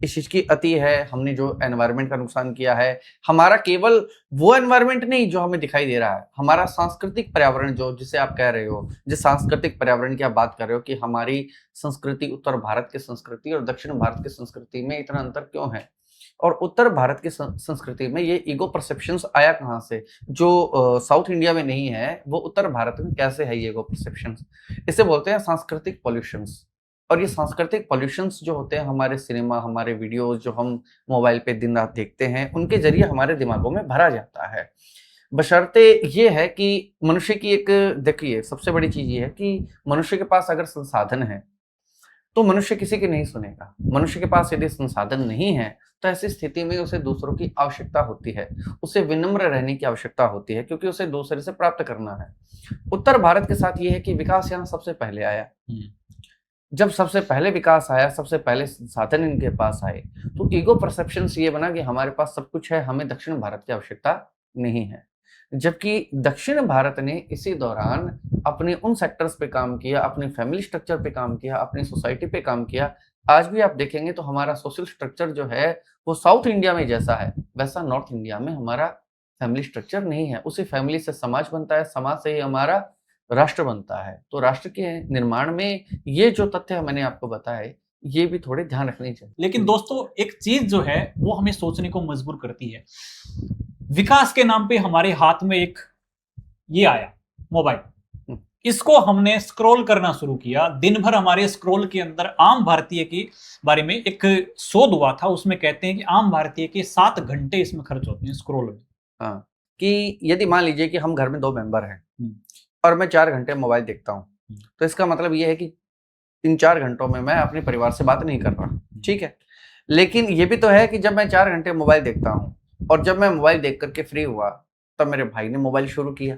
इस चीज की अति है। हमने जो एनवायरनमेंट का नुकसान किया है, हमारा केवल वो एनवायरनमेंट नहीं जो हमें दिखाई दे रहा है, हमारा सांस्कृतिक पर्यावरण, जो जिसे आप कह रहे हो, जिस सांस्कृतिक पर्यावरण की आप बात कर रहे हो, कि हमारी संस्कृति, उत्तर भारत की संस्कृति और दक्षिण भारत की संस्कृति में इतना अंतर क्यों है, और उत्तर भारत की संस्कृति में ये ईगो परसेप्शंस आया कहाँ से, जो साउथ इंडिया में नहीं है, वो उत्तर भारत में कैसे है ये ईगो परसेप्शंस? इसे बोलते हैं सांस्कृतिक पॉल्यूशंस। और ये सांस्कृतिक पॉल्यूशंस जो होते हैं, हमारे सिनेमा, हमारे वीडियोस जो हम मोबाइल पे दिन रात देखते हैं, उनके जरिए हमारे दिमागों में भरा जाता है। बशर्ते ये है कि मनुष्य की एक, देखिए सबसे बड़ी चीज ये है कि मनुष्य के पास अगर संसाधन है तो मनुष्य किसी की नहीं सुनेगा। मनुष्य के पास यदि संसाधन नहीं है तो ऐसी स्थिति में उसे दूसरों की आवश्यकता होती है, उसे विनम्र रहने की आवश्यकता होती है, क्योंकि उसे दूसरे से प्राप्त करना है। उत्तर भारत के साथ ये है कि विकास यहाँ सबसे पहले आया। जब सबसे पहले विकास आया, सबसे पहले साधन इनके पास आए, तो ईगो परसेप्शन ये बना कि हमारे पास सब कुछ है, हमें दक्षिण भारत की आवश्यकता नहीं है। जबकि दक्षिण भारत ने इसी दौरान अपने उन सेक्टर्स पे काम किया, अपने फैमिली स्ट्रक्चर पे काम किया, अपनी सोसाइटी पे काम किया। आज भी आप देखेंगे तो हमारा सोशल स्ट्रक्चर जो है वो साउथ इंडिया में जैसा है, वैसा नॉर्थ इंडिया में हमारा फैमिली स्ट्रक्चर नहीं है। उसी फैमिली से समाज बनता है, समाज से ही हमारा राष्ट्र बनता है। तो राष्ट्र के निर्माण में ये जो तथ्य मैंने आपको बताए, ये भी थोड़े ध्यान रखने चाहिए। लेकिन दोस्तों, एक चीज जो है वो हमें सोचने को मजबूर करती है। विकास के नाम पे हमारे हाथ में एक ये आया मोबाइल, इसको हमने स्क्रॉल करना शुरू किया। दिन भर हमारे स्क्रॉल के अंदर आम भारतीय के बारे में एक शोध हुआ था, उसमें कहते हैं कि आम भारतीय के 7 घंटे इसमें खर्च होते हैं स्क्रॉल में। हाँ, कि यदि मान लीजिए कि हम घर में 2 मेंबर हैं और मैं 4 घंटे मोबाइल देखता हूँ, तो इसका मतलब ये है कि इन 4 घंटों में मैं अपने परिवार से बात नहीं कर रहा। ठीक है, लेकिन ये भी तो है कि जब मैं 4 घंटे मोबाइल देखता हूँ और जब मैं मोबाइल देख करके फ्री हुआ, तब मेरे भाई ने मोबाइल शुरू किया।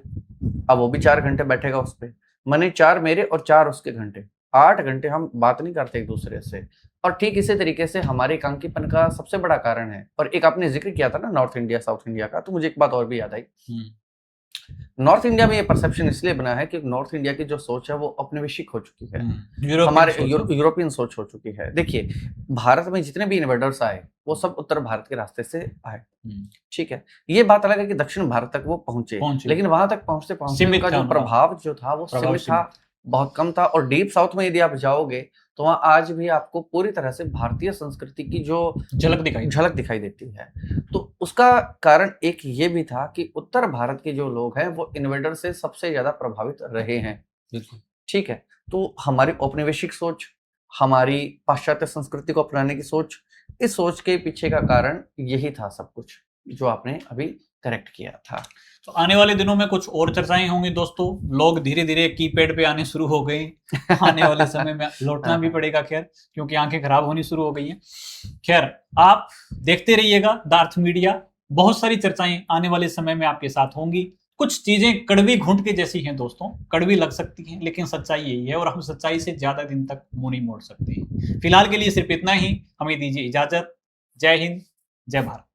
अब वो भी 4 घंटे बैठेगा उस पे। मैंने 4 मेरे और 4 उसके घंटे, 8 घंटे हम बात नहीं करते एक दूसरे से। और ठीक इसी तरीके से हमारे एकांकीपन का सबसे बड़ा कारण है। और एक आपने जिक्र किया था ना नॉर्थ इंडिया साउथ इंडिया का, तो मुझे एक बात और भी याद आई। नॉर्थ इंडिया में ये परसेप्शन इसलिए बना है कि नॉर्थ इंडिया की जो सोच है वो औपनिवेशिक हो चुकी है, हमारे यूरोपियन सोच हो चुकी है। देखिए, भारत में जितने भी इन्वेडर्स आए वो सब उत्तर भारत के रास्ते से आए। ठीक है, ये बात अलग है कि दक्षिण भारत तक वो पहुंचे, लेकिन वहां तक पहुंचते पहुंचते उनका जो प्रभाव जो था वो सीमित था, बहुत कम था। और डीप साउथ में यदि आप जाओगे तो वहां आज भी आपको पूरी तरह से भारतीय संस्कृति की जो झलक दिखाई देती है। तो उसका कारण एक ये भी था कि उत्तर भारत के जो लोग हैं वो इन्वेडर से सबसे ज्यादा प्रभावित रहे हैं। ठीक है, तो हमारी औपनिवेशिक सोच, हमारी पाश्चात्य संस्कृति को अपनाने की सोच, इस सोच के पीछे का कारण यही था सब कुछ जो आपने अभी करेक्ट किया था। तो आने वाले दिनों में कुछ और चर्चाएं होंगी दोस्तों। लोग धीरे धीरे कीपैड पे आने शुरू हो गए। आने वाले समय में लौटना भी पड़ेगा खैर, क्योंकि आंखें खराब होनी शुरू हो गई हैं। खैर, आप देखते रहिएगा द अर्थ मीडिया। बहुत सारी चर्चाएं आने वाले समय में आपके साथ होंगी। कुछ चीजें कड़वी घुंट के जैसी हैं दोस्तों, कड़वी लग सकती हैं, लेकिन सच्चाई यही है और हम सच्चाई से ज्यादा दिन तक मुंह नहीं मोड़ सकते हैं। फिलहाल के लिए सिर्फ इतना ही, हमें दीजिए इजाजत। जय हिंद, जय भारत।